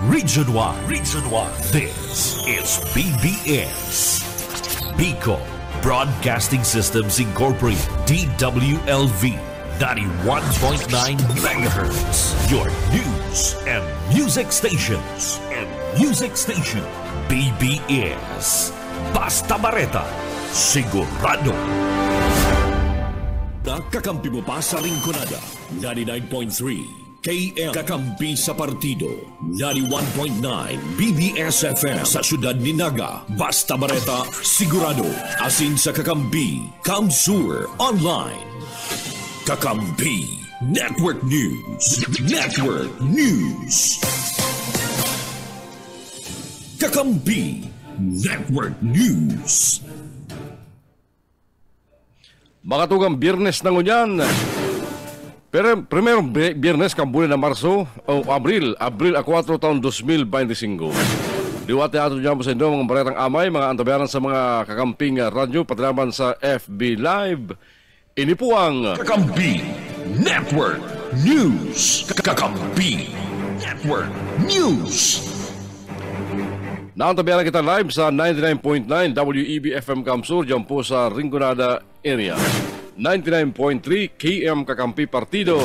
Region 1. Region 1. This is BBS. Bicol Broadcasting Systems Incorporated. DWLV. 91.9 megahertz. Your news and music stations. BBS. Basta Bareta. Sigurado. Nakakampi mo pa sa Rinconada. 99.3 KM Kakampi sa Partido. 91.9 BBS FM sa siyudad ni Naga. Basta Bareta, sigurado. Asin sa Kakampi, Kamsur Online. Kakampi Network News. Kakampi Network News. Mga tugang Biyernes ng unyan. Pero primero Biyernes kang bulan na Marso o Abril 4 taon 2025. Diwati ato dyan po sa inyo mga baretang amay, mga antabayaran sa mga kakamping radyo, pati naman sa FB Live. Ini po ang Kakampi Network News. Kakampi Network News. Naantabayaran kita live sa 99.9 WEB-FM Kamsur dyan po sa Rinconada area. 99.3 KM Kakampi Partido,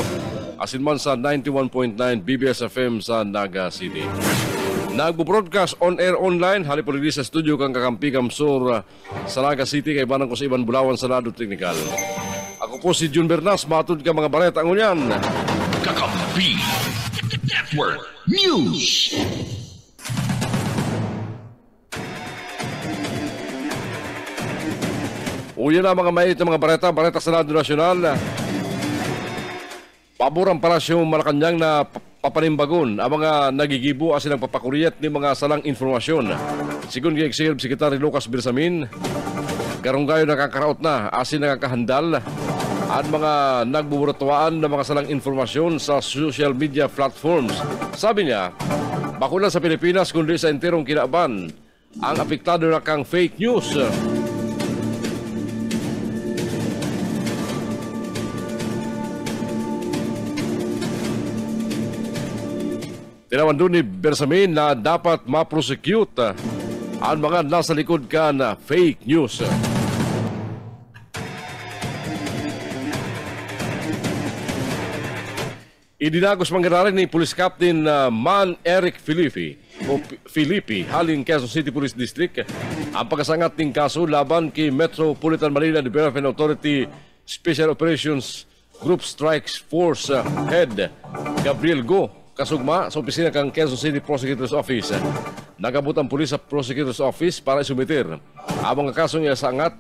asin man sa 91.9 BBS-FM sa Naga City. Nagbo-broadcast on-air online, halipulili sa studio kang Kakampi Kamsur sa Naga City, kay banang ko sa Iban Bulawan sa Lado Teknikal. Ako po si Jun Bernas, matod ka mga bareta ang unyan. Kakampi Network News. Uyan na mga mainit na mga bareta sa Lado Nasyonal. Pabor ang Palasyong Malacanang na papanimbagon ang mga nagigibo asin ang papakuriyat ni mga salang informasyon. Sigun kay Executive Secretary Lucas Bersamin, garunggayo nakakaraot na asin nakakahandal at mga nagbuburatuan ng mga salang informasyon sa social media platforms. Sabi niya, bakula sa Pilipinas kundi sa enterong kinaaban ang apektado na kang fake news. Tinaman doon ni Bersamin na dapat ma-prosecute ang mga nasa likod ka na fake news. Idinagos mangyari ni Police Captain Man Eric Filipi haling Quezon City Police District ang pagkasangat ng kaso laban kay Metropolitan Manila Development Authority Special Operations Group Strikes Force Head Gabriel Go kasugma sa opisina kang Quezon City Prosecutor's Office. Nagabot ang pulis sa Prosecutor's Office para isumitir ang mga kasong iasangat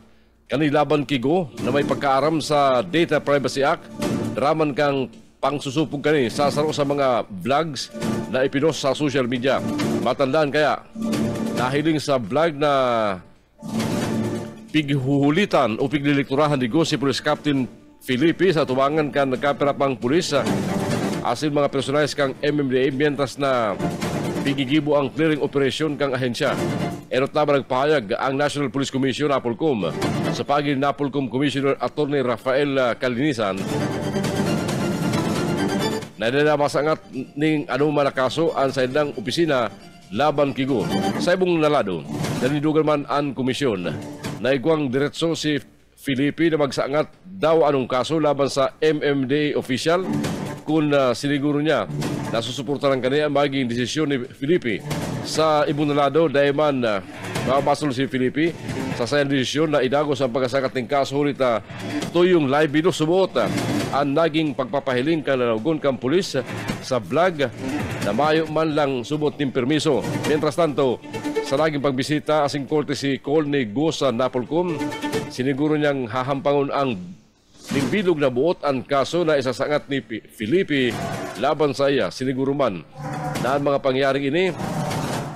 kanilaban kigo na may pagkaaram sa Data Privacy Act, raman kang pangsusupog kani sasaro sa mga vlogs na ipinost sa social media. Matandaan kaya, nahiling sa vlog na pighuhulitan o piglilikturahan ni Go si Police Captain Filipi sa tuwangan kan nagkapirapang pulis asin mga personalis kang MMDA mientras na pigigibo ang clearing operation kang ahensya. Erot na nagpahayag ang National Police Commission Napolcom sa pagin Napolcom Commissioner Attorney Rafael Calinisan na masangat ning anumang kaso ang sa ilang opisina laban kigo. Sa ibong nalado, nanidugan man ang komisyon na igwang diretso si Filipi na magsangat daw anong kaso laban sa MMDA official kung siniguro niya na susuportahan kaniya maging desisyon ni Filipi. Sa ibong nalado, dahil man mabasol si Filipi sa sayang desisyon na idagos ang pagkasakat ng kaso ulit tuyong live video subuot ang naging pagpapahiling kanalagon kang pulis sa vlog na mayo man lang subot ng permiso. Mientras tanto, sa naging pagbisita asing courtesy call ni Go sa Napolcom, siniguro niyang hahampangon ang bilog na buot ang kaso na isasangat ni Filipi laban sa iya. Siniguro man na ang mga pangyaring ini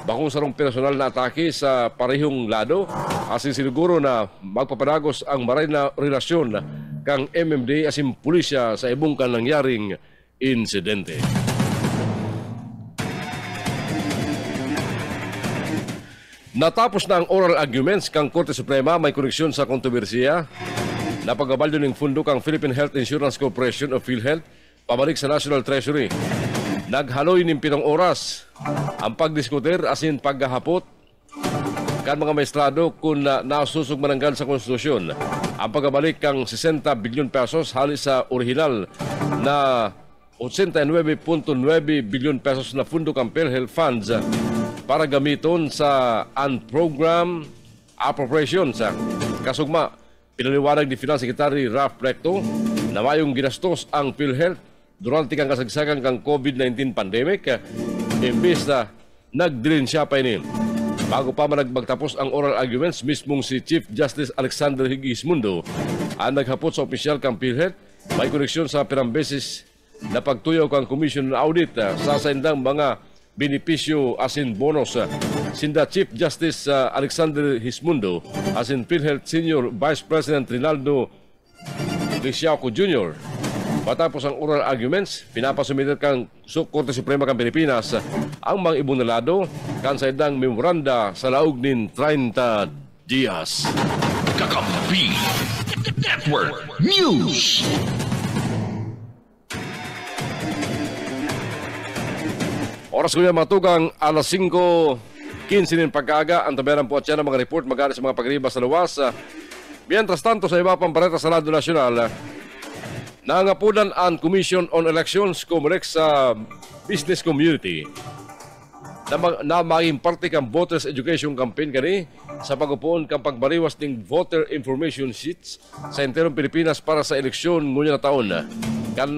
bakong sarong personal na atake sa parehong lado asin siniguro na magpapadagos ang maray na relasyon kang MMD asin pulisya sa ibong kan nangyaring insidente. Natapos na ang oral arguments kang Korte Suprema, may koreksyon sa kontrobersiya na pagbabaldo ng fundo kang Philippine Health Insurance Corporation o PhilHealth pabalik sa National Treasury. naghaloy ning 7 oras ang pagdiskutir asin paggahapot kan mga maestrado kung nasusog mananggal sa konstitusyon ang pagbalik kang 60 bilyon pesos halis sa orihinal na 89.9 bilyon pesos na fundo kang PhilHealth funds para gamiton sa unprogrammed appropriations. Kasugma, pinaliwanag ni Finance Secretary Ralph Recto na mayong ginastos ang PhilHealth durante kang kasagsagan kang COVID-19 pandemic imbis na nagdilin siya pa ini. Bago pa man magtapos ang oral arguments, mismong si Chief Justice Alexander Higismundo ang naghapot sa opisyal kang PhilHealth may koneksyon sa pirang beses na pagtuyaw kang Commission na Audit sa saindang mga benepisyo asin bonus. Sinda Chief Justice Alexander Higismundo asin PhilHealth Senior Vice President Rinaldo Lisiaco Jr. Matapos ang oral arguments, pinapasumitat kang Korte Suprema kang Pilipinas ang mga ibunalado kan sa idang memoranda sa laog nin 30 dias. Kakampi Network News. Oras ko yan matugang alas 5:15 nin pagkaga. Ang tabayaran po at yan ang mga report magana sa mga pagribas sa luwas. Mientras tanto sa iba pang bareta sa Lado Nasyonal, nangapunan ang Commission on Elections Comelec sa business community na maging parte kang voters education campaign kani sa pag-upuon kang pagbariwas ng voter information sheets sa enterong Pilipinas para sa eleksyon ngunya na taon. Kan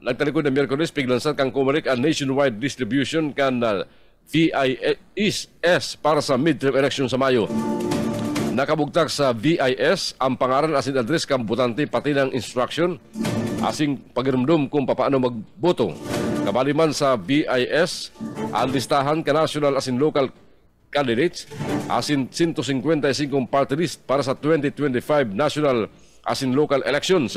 nagtalikod na Miyerkules piglansad kang Comelec ang nationwide distribution kan VIS para sa midterm election sa Mayo. Nakabugtak sa VIS ang pangalan asin address kang botante pati ng instruction asing pagirumdum kung paano magboto. Kabaliman sa VIS, ang listahan ka national asin local candidates asin 155 party list para sa 2025 national asin local elections.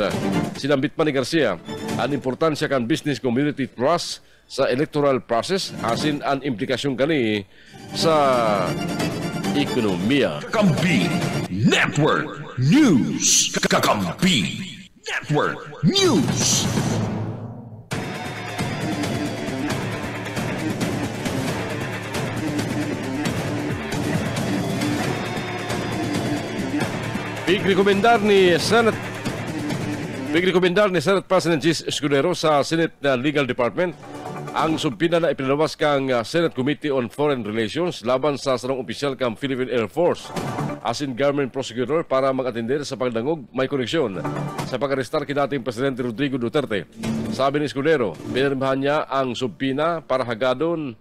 Sinambit pa ni Garcia ang importansya kan business community trust sa electoral process asin ang implikasyon kani sa ekonomiya. Kakampi Network News. Kakampi Network News. Pigrekomendar ni Senate President Gis Escudero sa Senate Legal Department ang sumpina na ipinalawas kang Senate Committee on Foreign Relations laban sa sarong opisyal kang Philippine Air Force asin government prosecutor para mag-atender sa pagdangog may koneksyon sa pag-arestar kinating Presidente Rodrigo Duterte. Sabi ni Escudero, pinirmahan niya ang sumpina para hagadon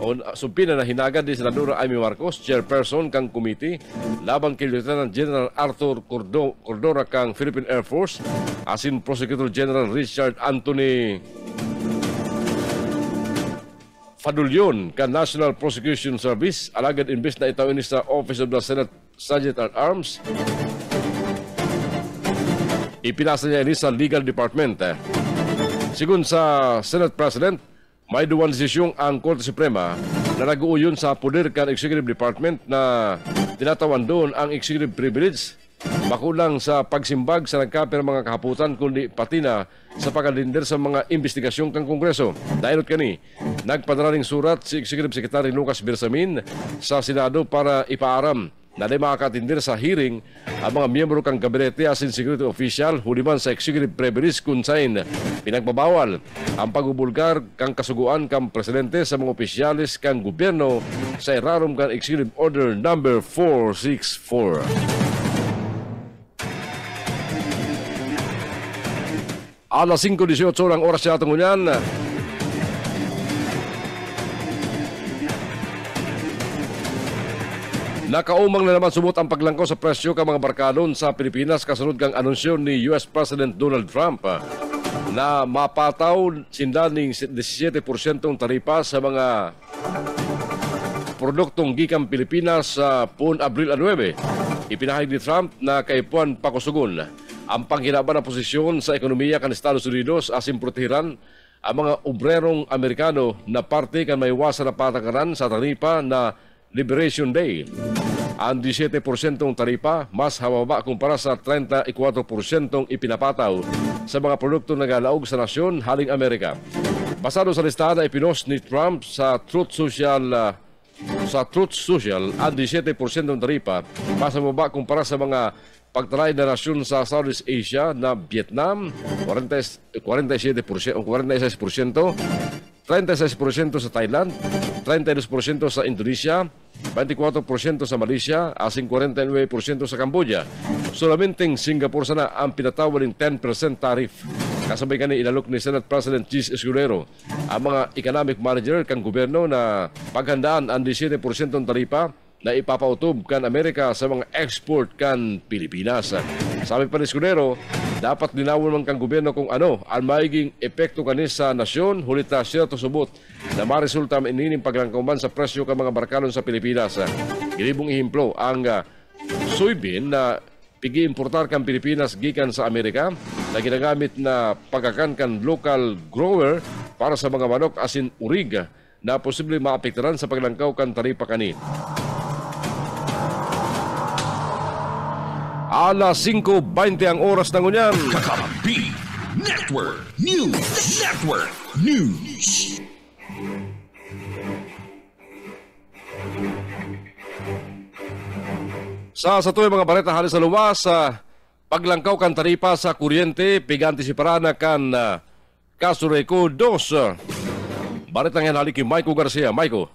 o sumpina na hinagad ni Senadora Amy Marcos, chairperson kang committee, laban kay Lieutenant General Arthur Cordora kang Philippine Air Force, asin Prosecutor General Richard Anthony Fadulyon ka National Prosecution Service, alagad imbes na itawin sa Office of the Senate Sergeant at Arms. Ipinasa niya ini sa Legal Department. Sigun sa Senate President, may duwan desisyong ang Korte Suprema na nag-uuyon sa poder kan Executive Department na tinatawan doon ang executive privilege makulang sa pagsimbag sa nagkapir mga kahaputan kundi pati na sa pagalinder sa mga investigasyon kang Kongreso. Dahil kani, nagpadala ng surat si Executive Secretary Lucas Bersamin sa Senado para ipaaram na di makakatindir sa hearing ang mga miyembro kang gabinete asin security official huliman sa executive privilege kung sain pinagbabawal ang pagubulgar kang kasuguan kang presidente sa mga opisyalis kang gobyerno sa irarom kang executive order number 464. Alas 5:18 ang oras sa atong unyan. Nakaumang na naman sumot ang paglangko sa presyo ng mga barkadon sa Pilipinas kasunod kang anunsyo ni US President Donald Trump na mapataw sinda ng 17% taripa sa mga produktong gikang Pilipinas sa puon Abril 9. Ipinahayag ni Trump na kaipuan pakusugon ang panghinaban ng posisyon sa ekonomiya kan Estados Unidos asin protehiran ang mga obrerong Amerikano na parte kan may iwasan na patakaran sa taripa na Liberation Day. Ang 17% taripa mas hababa kumpara sa 34% ipinapataw sa mga produkto na galaog sa nasyon haling Amerika. Basado sa listahan na ipinost ni Trump sa Truth Social ang 17% ng taripa mas mababa kumpara sa mga pagtalay na nasyon sa Southeast Asia na Vietnam 47% o 46%, 36% sa Thailand, 32% sa Indonesia, 24% sa Malaysia, asing 49% sa Cambodia. Solamenteng Singapore sana ang pinatawad ng 10% tariff. Kasabay kani inalok ni Senate President Chis Escudero ang mga economic manager kang gobyerno na paghandaan ang 17% ng taripa na ipapautob kan Amerika sa mga export kan Pilipinas. Sabi pa ni Escudero, dapat linawon man kang gobyerno kung ano ang maiging epekto kanis sa nasyon, hulita siya to subot na maresulta inining paglangkauman sa presyo ng mga barkalon sa Pilipinas. Gilibong ihimplo ang soybean na pigi-importar kan Pilipinas gikan sa Amerika na ginagamit na pagkakan kan local grower para sa mga manok asin urig na posible maapektaran sa paglangkaw kan taripa kani. Alas 5:20 ang oras ng unyan. Kakampi Network News. Network News. Sa tuwing mga balita halos sa luwas, paglangkaw kan taripa sa kuryente, pigantisipara na kan Kasureko 2. Balita ngayon halik kay Maiko Garcia. Maiko.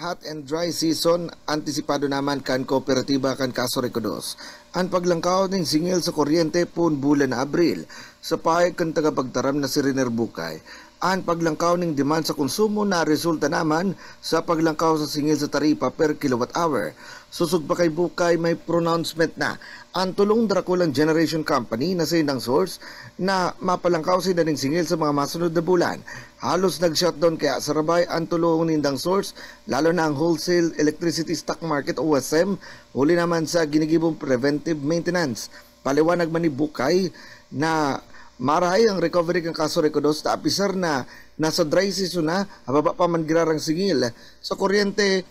Hot and dry season, antisipado naman kan kooperatiba kan Kasureko 2. Ang paglangkaw ng singil sa kuryente pun bulan na Abril, sa pahig kan tagapagtaram na si Riner Bukay. Ang paglangkaw ng demand sa konsumo na resulta naman sa paglangkaw sa singil sa taripa per kilowatt hour. Susug pa kay Bukay may pronouncement na ang tulong Draculan Generation Company na sa indang source na mapalangkaw sila ng singil sa mga masunod na bulan. Halos nag-shutdown kaya sa rabay ang tulong ng indang source lalo na ang Wholesale Electricity Stock Market o OSM huli naman sa ginigibong preventive maintenance. Paliwanag man ni Bukay na marahay ang recovery ng Kasureko 2 na apisar na nasa dry season na, ababa pa man girarang singil. Sa kuryente,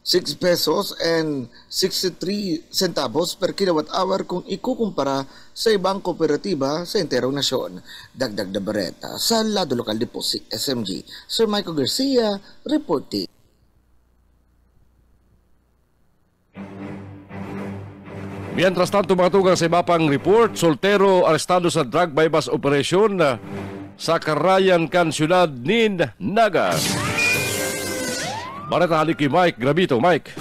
6 pesos and 63 centavos per kilowatt hour kung ikukumpara sa ibang kooperatiba sa enterong nasyon. Dagdag na Bareta sa Lado Lokal Deposit SMG. Sir Michael Garcia, reporting. Mientras tanto mga tugang sa iba pang report, soltero arestado sa drug bypass operation sa Carayan kan siyudad ni Naga. Balita halik kay Mike Gravito. Mike.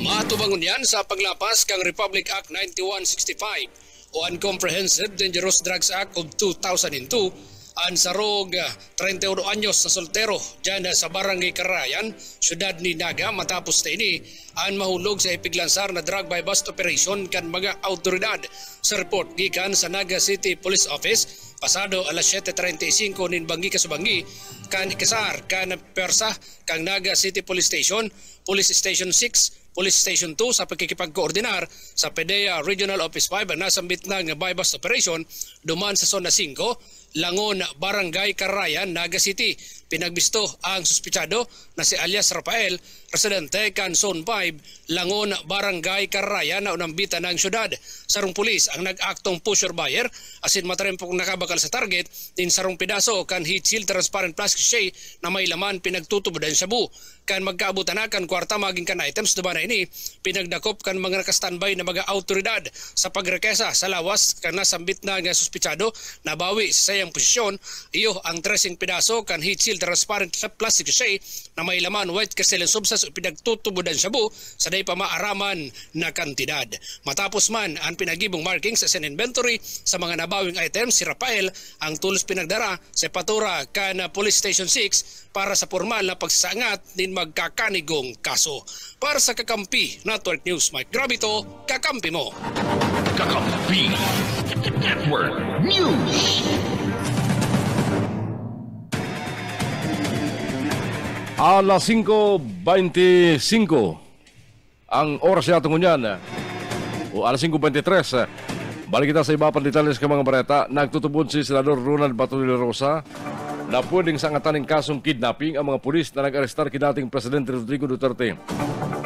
Matubangon yan sa paglapas kang Republic Act 9165 o Uncomprehensive Dangerous Drugs Act of 2002 ang sarog 31 anyos na soltero dyan sa Barangay Carayan, siyudad ni Naga matapos na ini ang mahulog sa ipiglansar na drug by bust operation kan mga autoridad. Sa report gikan sa Naga City Police Office, pasado alas 7:35 nin Bangi Kasubangi, kan ikasar kan persa kang Naga City Police Station, Police Station 6, Police Station 2 sa pagkikipagkoordinar sa PDEA Regional Office 5 ang nasambit na nga by bust operation duman sa Zona 5, Langon, Barangay Carayan, Naga City. Pinagbisto ang suspitsado na si alias Rafael, residente kan Zone 5, Langon, Barangay Carayan na unambita ng syudad. Sarong pulis ang nag-aktong pusher buyer asin matarempong nakabakal sa target din sarong pidaso kan heat shield transparent plastic sachet na may laman pinagtutubodan shabu. Kan magkaabutan na kan kwarta maging kan items duba na ini pinagdakop kan mga nakastandby na mga autoridad sa pagrekesa sa lawas kan nasambit na nga suspitsado na bawi sa sayang posisyon. Iyo ang tracing pidaso kan heat shield transparent plastic sachet na may laman white crystalline substance o pinagtutubodan shabu sa day pa maaraman na kantidad. Matapos man ang pinagibong markings sa inventory sa mga nabawing items, si Rafael ang tulos pinagdara sa patura kan Police Station 6 para sa formal na pagsasangat din magkakanigong kaso. Para sa Kakampi Network News, Mike Gravito, kakampi mo. Kakampi Network News. Alas 5:25 ang oras natin ngunyan. O alas 5:23. Balik kita sa iba pang detalles ka mga bareta. Nagtutubod si Senador Ronald Bato de la Rosa na pwedeng sangatan ng kasong kidnapping ang mga pulis na nag-arestar kinating Presidente Rodrigo Duterte.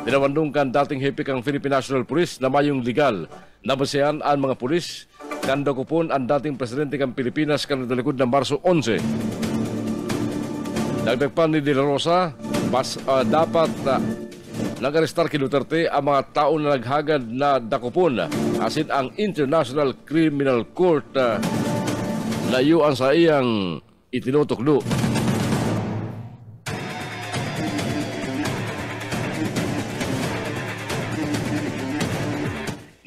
Tinawandong kan dating hepe kang Philippine National Police na mayong legal na basehan ang mga pulis kanda ko po ang dating presidente ng Pilipinas kan nagdalikod ng Marso 11. Dagdag pa ni De La Rosa, dapat nag-arestar kay Duterte ang mga tao na naghagad na dakupon asin ang International Criminal Court layuan sa iyang itinutuklo.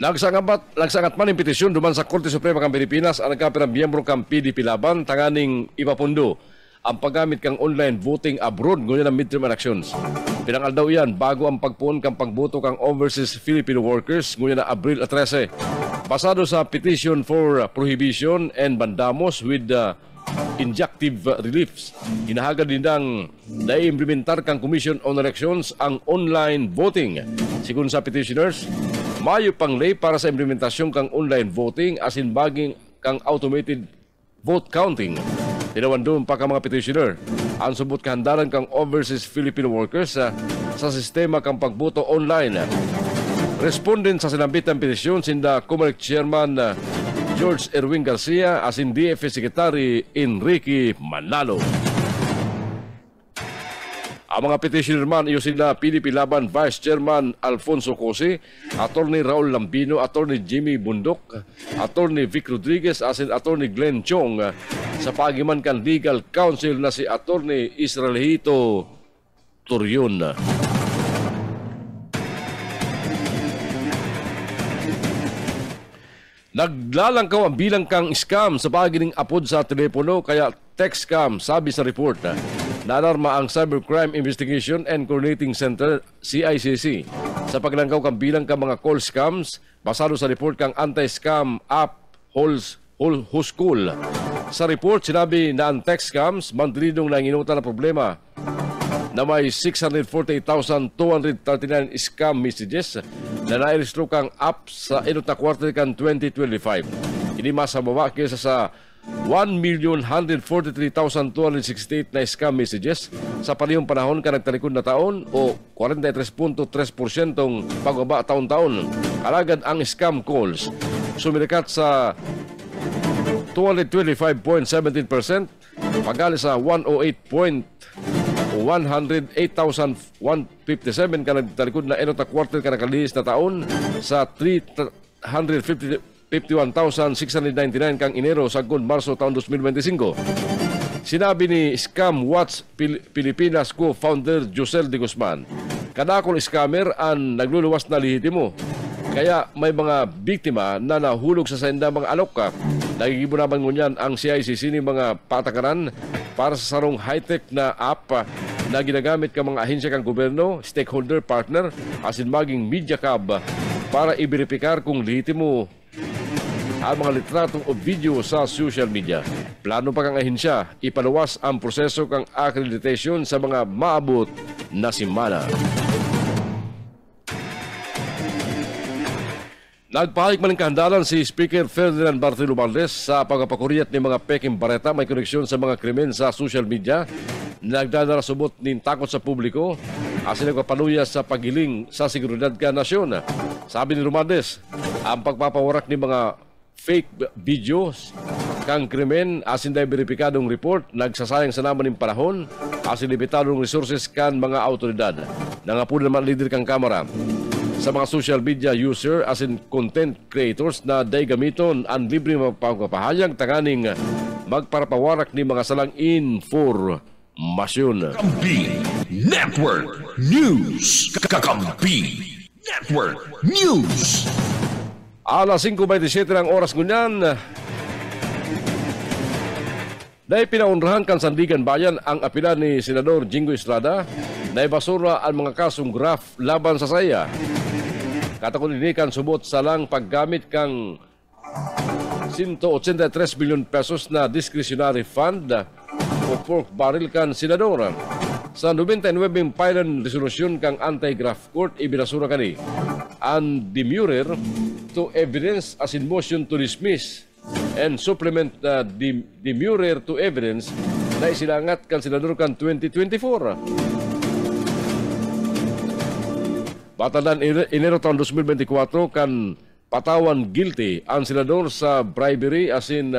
Nagsangat man yung petisyon duman sa Korte Suprema ng Pilipinas ang nagkapirang miyembro kang PDP Laban tanganing ipapundo ang paggamit kang online voting abroad ngunit ng midterm elections. Pinangal daw yan bago ang pagpuon kang pagboto kang overseas Filipino workers ngunit na Abril 13. Basado sa petition for prohibition and bandamos with injunctive reliefs. Hinahagad din ng na-implementar kang Commission on Elections ang online voting. Sigun sa petitioners, mayo pang lay para sa implementasyon kang online voting as in baging kang automated vote counting. Tinawan doon pa ka mga petitioner. Ang subot kahandaran kang overseas Filipino workers sa sistema kang pagboto online. Respondent sa sinambit ng petisyon sinda Comelec Chairman George Erwin Garcia as in DFA Secretary Enrique Manalo. Ang mga petitioner man iyo sila PDP Laban Vice Chairman Alfonso Cosi, Attorney Raul Lambino, Attorney Jimmy Bundok, Attorney Vic Rodriguez, as in Attorney Glenn Chong, sa pagiman kan Legal Counsel na si Attorney Israelito Turion. Naglalangkaw ang bilang kang scam sa pagining apod sa telepono kaya text scam, sabi sa report. Nalarma ang Cybercrime Investigation and Coordinating Center, CICC, sa paglangkaw kang bilang kang mga call scams basado sa report kang anti-scam app Huskul. Sa report, sinabi na ang text scams mandridong na inuta na problema na may 648,239 scam messages na nairestro kang app sa inot na quarter kang 2025. Ini mas baba kaysa sa 1,143,268 na scam messages sa panihong panahon ka nagtalikod na taon o 43.3% pagbaba taon-taon. Alagad ang scam calls sumilikat sa 225.17%, pagali sa 108,157 ka nagtalikod na enot na quarter ka nakalihis na taon sa 351,699 kang Enero sagod Marso taon 2025. Sinabi ni Scam Watch Pilipinas co-founder Josel de Guzman, kadakol scammer ang nagluluwas na lihitimo. Kaya may mga biktima na nahulog sa senda mga alok ka. Nagigibo naman ngunyan ang CICC ni mga patakaran para sa sarong high-tech na app na ginagamit ka mga ahensya kang gobyerno, stakeholder partner, asin maging media cab para i-verify kung lihitimo ang mga litrato o video sa social media. Plano pa kang ahensya, ipaluwas ang proseso kang accreditation sa mga maabot na simana. Nagpahayag man ng kahandalan si Speaker Ferdinand Bartolo Valdez sa pagpapakuriyat ng mga peking bareta may koneksyon sa mga krimen sa social media. Nagdadala subot ng takot sa publiko asin nagpapaluya sa pagiling sa seguridad ka nasyon. Sabi ni Romaldez, ang pagpapawarak ng mga fake videos kang krimen asin dahil beripikadong report nagsasayang sa naman ng panahon asin limitadong resources kan mga autoridad. Nangapo naman leader kang kamera sa mga social media user as in content creators na day gamiton ang libre mapapahayag tanganing magparapawarak ni mga salang informasyon. Kakampi Network News. Kakampi Network News. Alas 5:27 ang oras ngunyan. Dahil pinaunrahan kan Sandigan Bayan ang apela ni Senador Jingo Estrada na ibasura ang mga kasong graft laban sa saya. Katakot ini kan subot sa lang paggamit kang 183 billion pesos na discretionary fund o pork barrel kan senador. Sa 99 pilot resolution kang anti-graft court ibinasura kani ang demurrer to evidence as in motion to dismiss and supplement the demurrer to evidence na isilangat kan senador kan 2024. Batalan Enero taon 2024 kan patawan guilty ang senador sa bribery as in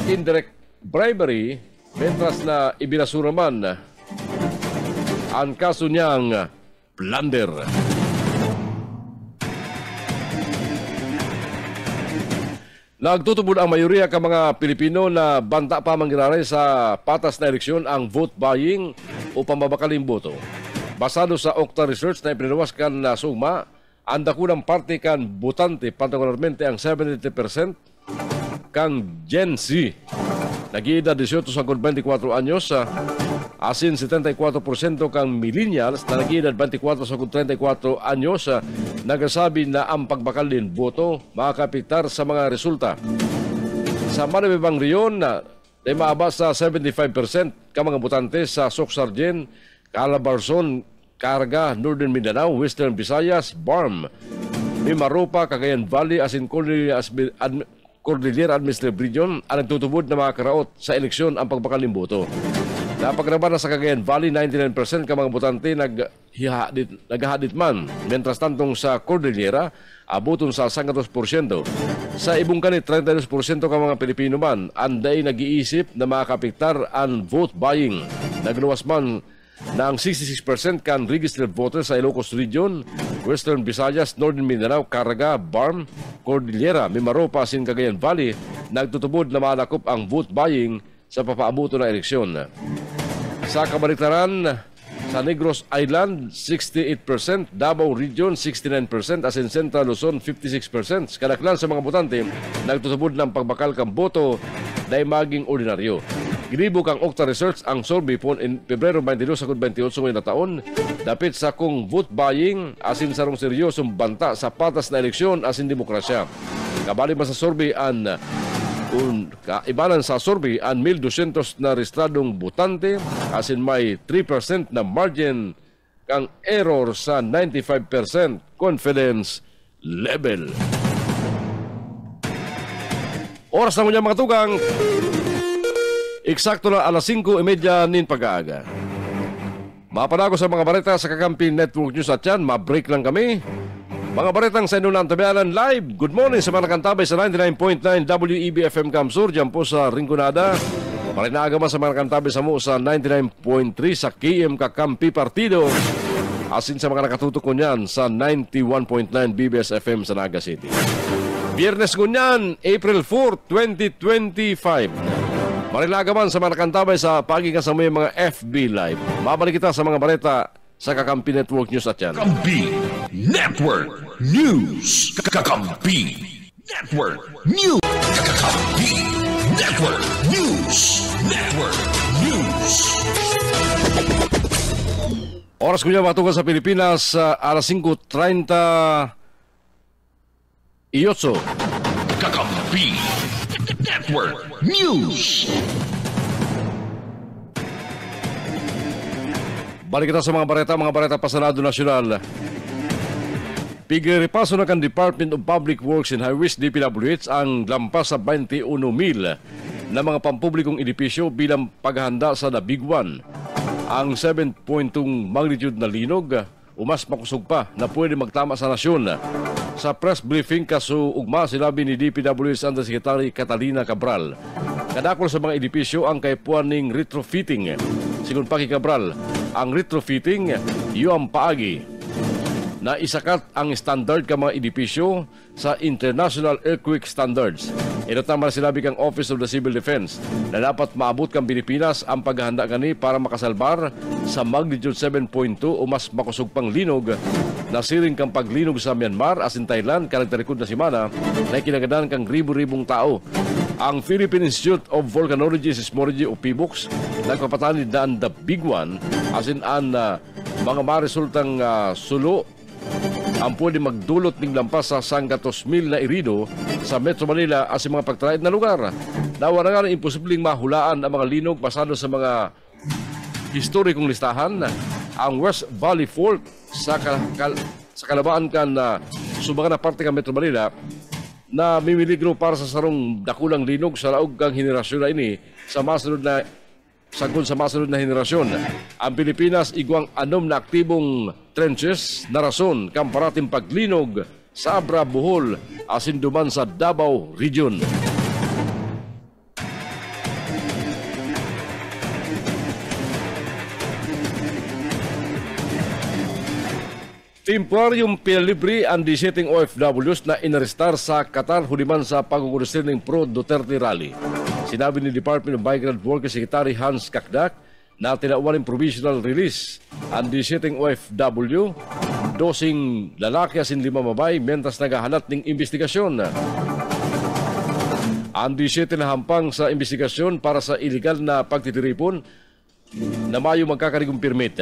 indirect bribery, mentras na ibinasura man ang kaso niyang plunder. Nagtutubod ang mayoriya ka mga Pilipino na banta pa mangiraray sa patas na eleksyon ang vote buying o pambabakaling boto. Basado sa Okta Research na ipinilawaskan na suma, ang dakunang parte kan botante partikularmente ang 70% kang Gen Z. Nag-iedad 18 hanggang 24 anyos, asin 74% kang millennials na nag-iedad 24 hanggang 34 anyos, nagsasabi na ang pagbakal din boto makakapitar sa mga resulta. Sa manibibang riyon, ay maabot sa 75% ka mga botante sa Socsargen, Calabarzon, Carga, Northern Mindanao, Western Visayas, BARM, Mimaropa, Cagayan Valley, asin Cordillera Administrative Region ang nagtutubod na mga karaot sa eleksyon ang pagbakal ng boto. Napagraban na sa Cagayan Valley, 99% ka mga botante naghahadit man. Mientras tantong sa Cordillera, abuton sa 100%. Sa ibong kanit, 32% ka mga Pilipino man, anday nag-iisip na makakapiktar ang vote buying. Nagluwas man na ang 66% kan registered voters sa Ilocos Region, Western Visayas, Northern Mindanao, Caraga, BARM, Cordillera, Mimaropa, asin Cagayan Valley, nagtutubod na malakop ang vote buying sa papaabuto na eleksyon. Sa kabaliktaran, sa Negros Island, 68%, Davao Region, 69%, asin Central Luzon, 56%. Kadaklan sa mga botante, nagtutubod ng pagbakal kang boto dahil maging ordinaryo. Ginibog ang Okta Research ang survey po in Pebrero 22 sa 28 ngayon na taon. Dapit sa kung vote buying asin sarong seryosong banta sa patas na eleksyon asin demokrasya. Kabali man sa survey an kaibanan sa survey ang 1,200 na rehistradong botante asin may 3% na margin kang error sa 95% confidence level. Oras na mo niya mga tugang. Eksakto na alas 5:30 nin pag-aaga. Mapanago sa mga bareta sa Kakampi Network News at yan, ma-break lang kami. Mga baretang sa inulang tabianan live. Good morning sa mga nakantabay sa 99.9 WEB-FM Kamsur, dyan po sa Rinconada. Marinaaga man sa mga nakantabay sa mo sa 99.3 sa KM Kakampi Partido. Asin sa mga nakatutok ko niyan sa 91.9 BBS-FM sa Naga City. Biyernes ko niyan, April 4, 2025. Marilaga man sa mga nakantabay sa pagigan sa mga FB Live. Mabalik kita sa mga baleta sa Kakampi Network News at yan. Kakampi Network News. Kakampi Network News. Kakampi Network News. Network News. Oras ko niya matukan sa Pilipinas, alas 5:30. Kakampi Network News. Balik kita sa mga bareta pasanado nasyonal. Pigrepaso na kan Department of Public Works and Highways DPWH ang lampas sa 21,000 na mga pampublikong edipisyo bilang paghahanda sa The Big One. Ang 7.2 magnitude na linog umas makusog pa na pwede magtama sa nasyon. Sa press briefing kasuugma sinabi ni DPWH Undersecretary Catalina Cabral, kadakol sa mga edipisyo ang kaipuan ning retrofitting. Sigun pa kay Cabral, ang retrofitting yung paagi na isakat ang standard ka mga edipisyo sa International Earthquake Standards. Ito naman sinabi kang Office of the Civil Defense na dapat maabot kang Pilipinas ang paghahanda kani para makasalbar sa magnitude 7.2 o mas makusog pang linog na siring kang paglinog sa Myanmar as in Thailand kalagtarikod na simana na kinagadan kang ribu-ribong tao. Ang Philippine Institute of Volcanology and Seismology o PBOX nagpapatanid na ang The Big One as in ang mga marisultang sulo ang pwede magdulot ng lampas sa 100,000 na irido sa Metro Manila as mga pagtraid na lugar. Nawa na nga na imposibleng mahulaan ang mga linog basado sa mga historikong listahan. Ang West Valley Fault sa kalabaan kan subaga na parte ng Metro Manila na mimiligro para sa sarong dakulang linog sa laog kang henerasyon na ini sa masunod na sagol sa masunod na henerasyon. Ang Pilipinas igwang 6 na aktibong trenches na rason kang parating paglinog Sabra, Bohol, asin duman sa Davao Region. Temporaryong pinalibre ang 17 OFWs na inarestar sa Qatar huliman sa pagkukulistin ng pro-Duterte rally. Sinabi ni Department of Migrant Workers Secretary Hans Kakdak na tinauwan ng provisional release ang 17 OFW, 12 lalaki asin 5 babae mentas naghahanap ng investigasyon. Ang 17 na hampang sa investigasyon para sa illegal na pagtitiripon na mayo magkakarigong permit.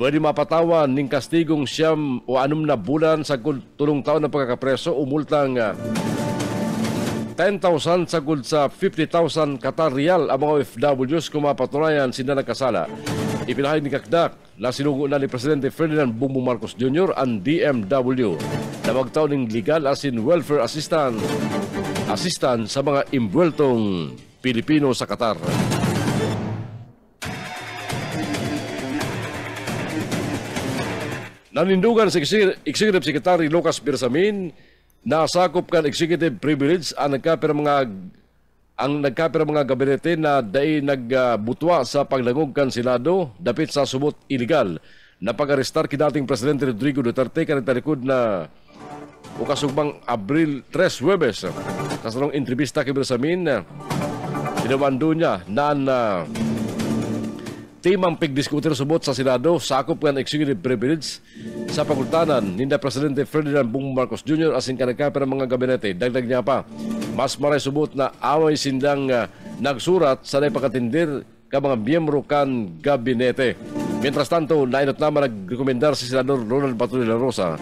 Pwede mapatawan ng kastigong 9 o 6 na bulan sa tulong taon ng pagkakapreso o multang 10,000 sagud sa 50,000 Qatar Rial ang mga OFWs kung mapatunayan sila nagkasala. Ipinahayag ni Kakdak na sinugo na ni Presidente Ferdinand Bongbong Marcos Jr. ang DMW na magtaon ng legal as in welfare assistance sa mga imbueltong Pilipino sa Qatar. Nanindugan si Executive Secretary Lucas Bersamin na sakop kan executive privilege ang nagkapira mga gabinete na dai nagbutwa sa paglangog kan Senado dapit sa subot illegal na pag-arestar kidating Presidente Rodrigo Duterte kan talikod na o kasugbang Abril 3 Huwebes. Kasalong entrevista kay Bersamin, pinamando niya na timang pigdiskutir subot sa Senado sakop kan executive privilege sa pagultanan ninda Presidente Ferdinand Bongbong Marcos Jr. asin kanagkapira mga gabinete. Dagdag niya pa, mas maray subot na away sindang nagsurat sa pagkatindir ka mga miyembro kan gabinete. Mientras tanto, nainot naman nagrekomendar si Senador Ronald Bato de la Rosa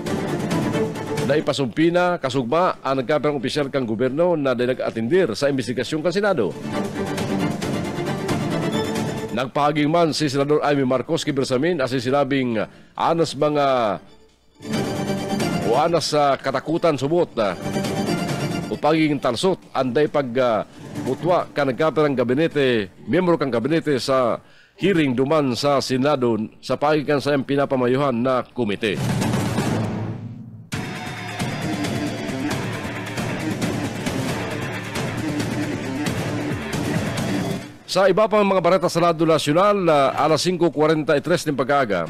na ipasumpina kasugma ang nagkapirang opisyal kang gobyerno na nag-atindir sa investigasyon kan Senado. Nagpahaging man si Senador Amy Marcos kay Bersamin asin sinabing anas sa katakutan subot o pagiging talsot anday pagmutwa ka nagkapirang gabinete, miyembro kang gabinete sa hearing duman sa Senado sa pagikan sa pinapamayuhan na komite. Sa iba pang mga bareta sa Radyo Nasyonal, alas 5:43 ng pag-aga,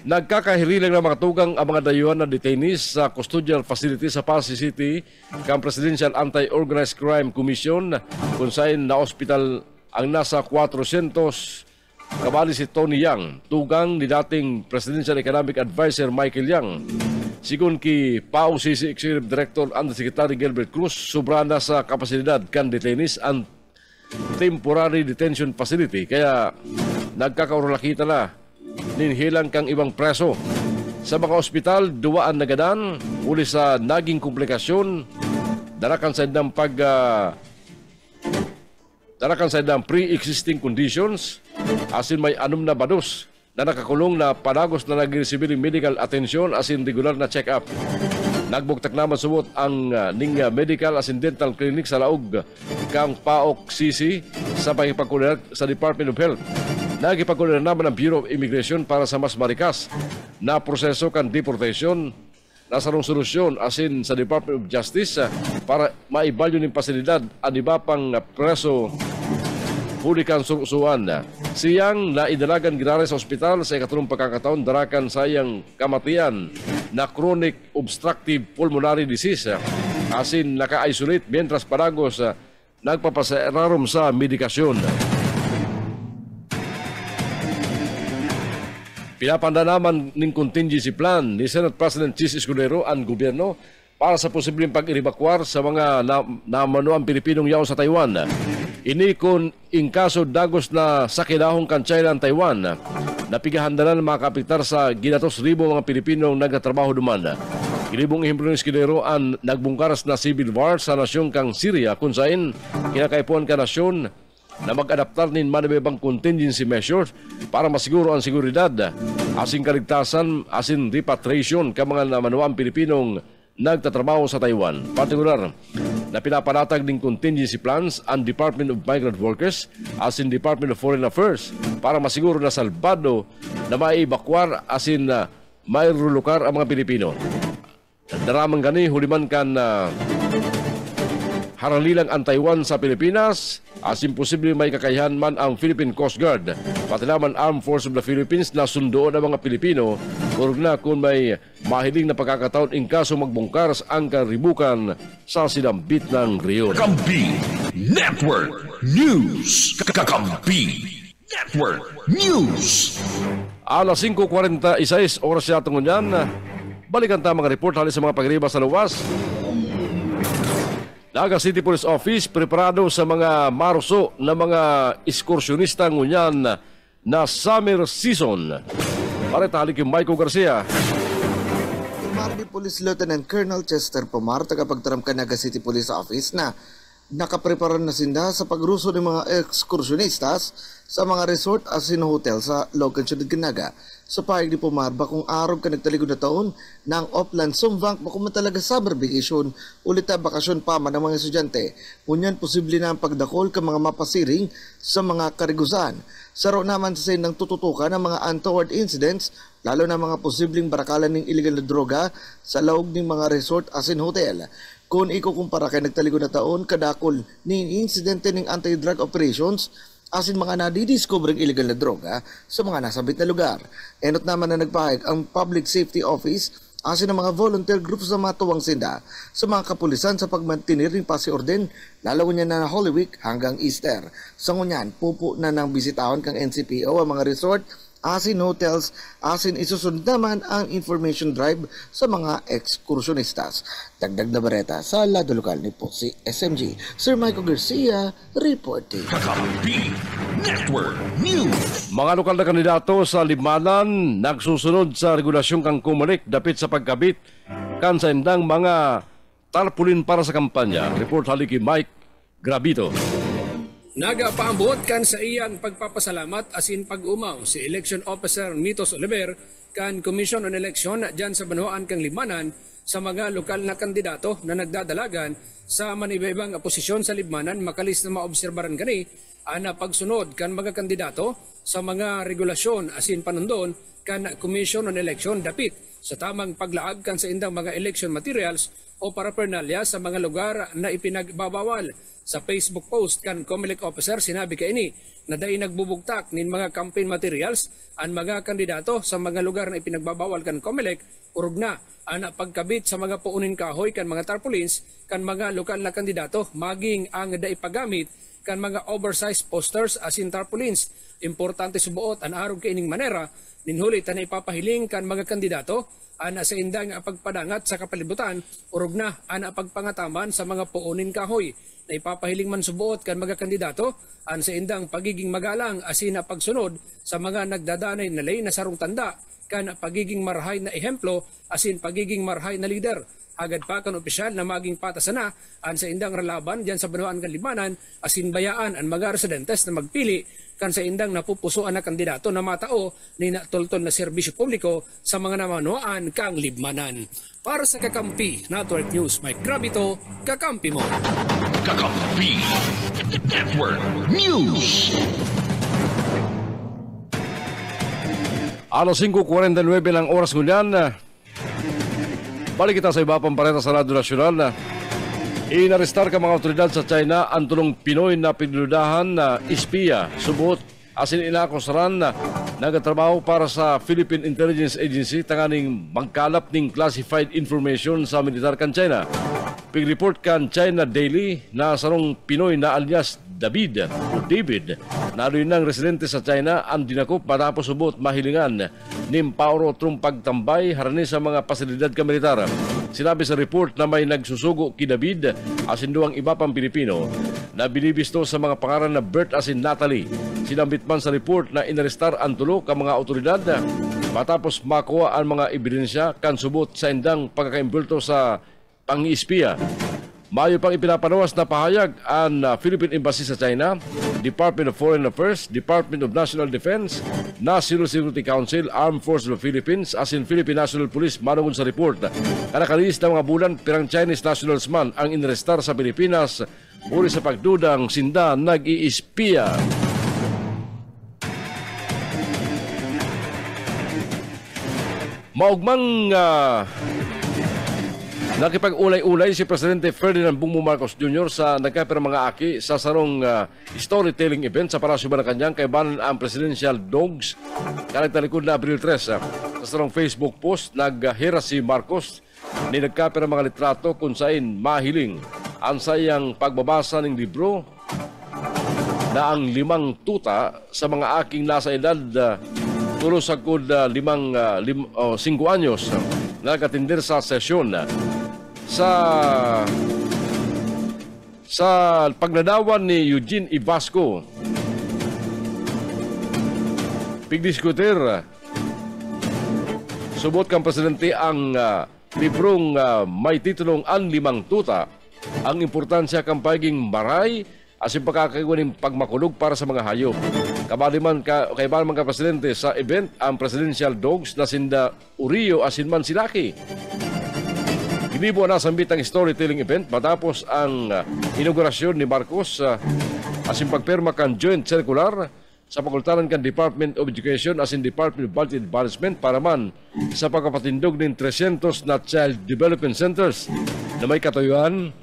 nagkakahirilang na mga tugang ang mga dayuhan na detainees sa custodial facility sa Pasay City kang Presidential Anti-Organized Crime Commission kung saan na hospital ang nasa 400 kabali si Tony Yang, tugang ni dating Presidential Economic Advisor Michael Yang. Sigun ki PAOCC Executive Director Undersecretary Gilbert Cruz, sobra na sa kapasidad kan detainees ang temporary detention facility kaya nagkakauralakita na ninhilang kang ibang preso. Sa mga ospital, duwaan nagadan uli sa naging komplikasyon darakan sa idang pre-existing conditions asin may 6 na bados na nakakulong na panagos na nag-resibiling medical attention asin regular na check-up. Nagbugtak naman subot ang ning medical asin dental clinic sa laog kang PAOCC sa pagipagkulirat sa Department of Health. Nagipagkulirat naman ang Bureau of Immigration para sa mas marikas na proseso kan deportation na sarong solusyon asin sa Department of Justice para maibalyo ng pasilidad ang iba pang preso huli kan surusuan. Siyang naidalagan ginari sa ospital sa ikatulong pagkakataon darakan sayang kamatian na chronic obstructive pulmonary disease asin naka-isolate mientras paragos nagpapasararom sa medikasyon. Pinapanda naman ng contingency plan ni Senate President Chis Escudero ang gobyerno para sa posibleng pag-iribakwar sa mga namanuang Pilipinong yaw sa Taiwan. Ini kung in kaso dagos na sakilahong kan China ang Taiwan, napigahandanan makapitar sa ginatos ribo mga Pilipinong nagtatrabaho duman. Kilibong ihimplo ng Escudero ang nagbungkaras na civil war sa nasyong kang Syria kung saan kinakaipuan ka nasyon na mag-adaptar nin manibibang contingency measures para masiguro ang seguridad, asin kaligtasan, asin repatriation ka mga namanuang Pilipinong nagtatrabaho sa Taiwan. Partikular na pinapanatag ng contingency plans ang Department of Migrant Workers asin Department of Foreign Affairs para masiguro na salbado na maibakwar asin na mairulukar ang mga Pilipino. Daramang gani huliman kan haralilang ang Taiwan sa Pilipinas, as imposible may kakayahan man ang Philippine Coast Guard, pati naman Armed Forces of the Philippines na sundoon ng mga Pilipino, kurog na kung may mahiling na pagkakataon in kaso magbungkar ang karibukan sa sinambit ng riyon. Kakampi Network News. Kakampi Network News. Alas 5:46 oras siya tungon yan. Balikan ta mga report halis sa mga pagriba sa luwas. Naga City Police Office preparado sa mga maruso na mga ekskursyonista ngunyan na summer season. Para talik yung Michael Garcia. Mardi Police Lieutenant Colonel Chester Pomar, tagapagtaram ka Naga City Police Office na nakaprepara na sinda sa pagruso ng mga ekskursionistas sa mga resort as in hotel sa Logan Syudad Naga. Sa pahig ni Pomar, bakong araw ka nagtaligod na taon ng Upland Sumbank, bakong matalaga summer vacation, ulit na bakasyon pa man ng mga estudyante. Ngunyan, posible na ang pagdakol ka mga mapasiring sa mga karigusan. Saro naman sa ng tututukan ng mga untoward incidents, lalo na mga posibleng barakalan ng illegal na droga sa laog ng mga resort as in hotel. Kung ikukumpara kay nagtaligod na taon, kadakol ni insidente ng anti-drug operations asin mga nadidiscovering illegal na droga sa mga nasabit na lugar. Enot naman na nagpahig ang Public Safety Office asin ang mga volunteer groups na matuwang sinda sa mga kapulisan sa pagmantinir ng pasiorden lalo niya na Holy Week hanggang Easter. Sa ngunyan, pupo na ng bisitahon kang NCPO ang mga resort asin hotels, asin isusunod naman ang information drive sa mga ekskursionistas. Dagdag na bareta sa lado lokal ni po si SMG. Sir Michael Garcia, reporting. Kakampi Network News. Mga lokal na kandidato sa Libmanan nagsusunod sa regulasyon kang kumalik dapit sa pagkabit kan sa indang mga tarpulin para sa kampanya. Report haliki Mike Grabito. Nagapaambot kan sa iyang pagpapasalamat asin pag-umaw si Election Officer Mitos Oliver kan Commission on Election dyan sa Banuan kang Libmanan sa mga lokal na kandidato na nagdadalagan sa manibaibang posisyon sa Libmanan makalis na maobserbaran kani ana pagsunod kan mga kandidato sa mga regulasyon asin panundon kan Commission on Election dapit sa tamang paglaag kan sa indang mga election materials o paraphernalia sa mga lugar na ipinagbabawal. Sa Facebook post kan COMELEC officer sinabi kaini na dahil nagbubugtak nin mga campaign materials ang mga kandidato sa mga lugar na ipinagbabawal kan COMELEC urog na ana pagkabit sa mga puunin kahoy kan mga tarpaulins kan mga lokal na kandidato maging ang daipagamit kan mga oversized posters asin tarpaulins. Importante subuot ang arog kaining manera ninhuli tan ipapahiling kan mga kandidato ana sa indang pagpadangat sa kapalibutan urog na ana pagpangataman sa mga puunin kahoy na ipapahiling man subuot kan mga kandidato an sa indang pagiging magalang asin na pagsunod sa mga nagdadanay na lay na sarong tanda kan pagiging marhay na ehemplo asin pagiging marhay na leader. Agad pa kan opisyal na maging patasana an sa indang relaban diyan sa Banuan kan Libmanan asin bayaan ang mga residentes na magpili kan sa indang napupusuan na kandidato na matao ni natultol na serbisyo publiko sa mga namanuan kang Libmanan. Para sa Kakampi Network News, Mike Grabito, Kakampi mo. Kakampi Network News. Alas 5:49 ng oras ngunyan. Balik kita sa iba pang pareta sa Radyo Nasyonal. Inarestar ka mga otoridad sa China ang tulong Pinoy na pinuludahan na espiya, subot, asin inakusaran na nagatrabaho para sa Philippine Intelligence Agency tanganing magkalap ning classified information sa militar kan China. Pig-report kan China Daily na sarong Pinoy na alias David naroon ng residente sa China ang dinakop matapos subot mahilingan ni Pauro Trump pagtambay harani sa mga pasilidad ka militar. Sinabi sa report na may nagsusugo ki David asin duwang iba pang Pilipino na binibisto sa mga pangalan na Bert asin Natalie. Sinambit man sa report na inarestar ang tulo ka mga otoridad matapos makuha ang mga ebidensya kan subot sa indang pagkakaimbulto sa pang-ispiya. Mayo pang ipinapanawas na pahayag ang Philippine Embassy sa China, Department of Foreign Affairs, Department of National Defense, National Security Council, Armed Forces of the Philippines, asin Philippine National Police manungon sa report. Kanakalis na mga bulan, pirang Chinese nationals man ang inarestar sa Pilipinas uli sa pagdudang sinda nag-iispiya. Nakipag-ulay-ulay si Presidente Ferdinand Bongbong Marcos Jr. sa nagkapira mga aki sa sarong storytelling event sa Palasyo Malacanang kay banan ang Presidential Dogs kanagtalikod na Abril 3. Sa sarong Facebook post, naghira si Marcos ni nagkapira mga litrato kung saan mahiling ang sayang pagbabasa ng libro na ang 5 tuta sa mga aking nasa edad tulos sagod 5 anyos nagkatindir sa sesyon sa pagnanawan ni Eugene Ibasco. Pigdiskutir subot kang presidente ang librong may titulong Ang 5 Tuta, ang importansya kang pagiging maray asin pagkakagawa ng pagmakulog para sa mga hayop. Kabaliman ka presidente sa event ang Presidential Dogs na sinda Urio asin man silaki. Ginibo na sambit ang storytelling event matapos ang inaugurasyon ni Marcos asin pagpirma kan joint circular sa pakultanan kan Department of Education asin Department of Budget Management para man sa pagkapatindog ng 300 na Child Development Centers na may katuyuan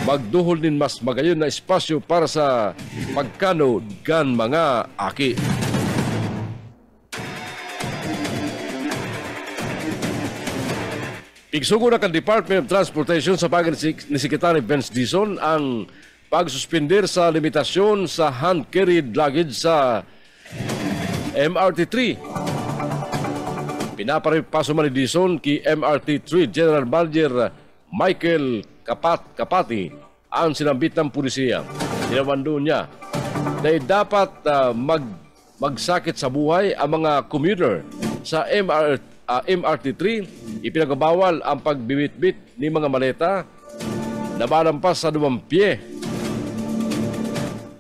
magduhol din mas magayon na espasyo para sa pagkano gan mga aki. Igsugo na kan Department of Transportation sa pagin ni Secretary Vince Dizon ang pagsuspender sa limitasyon sa hand-carried luggage sa MRT-3. Pinaparipaso man ni Dizon ki MRT-3 General Manager Michael Kapati ang sinambit ng pulisiya. Tinawando niya na dapat magsakit sa buhay ang mga commuter sa MRT-3. Ipinagabawal ang pagbibit-bit ni mga maleta na malampas sa 2 pie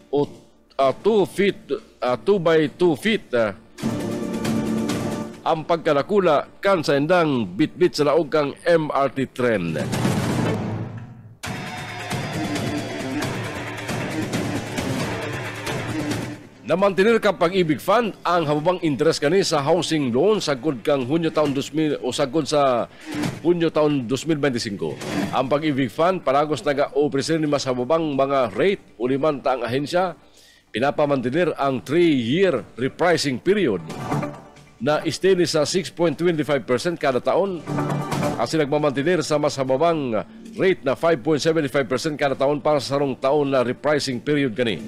o 2 by 2 feet ang pagkalakula kan sa indang bit-bit sa laog kang MRT train. Namantinir ka Pag-ibig Fund ang habang interest kani sa housing loan sagod kang Hunyo taon 2000 o sagod sa Hunyo taon 2025. Ang Pag-ibig Fund paragos naga-opresent ni mas hababang mga rate o liman taang ahensya pinapamantinir ang 3-year repricing period na istini sa 6.25% kada taon kasi nagmamantinir sa mas hababang rate na 5.75% kada taon para sa sarong taon na repricing period gani.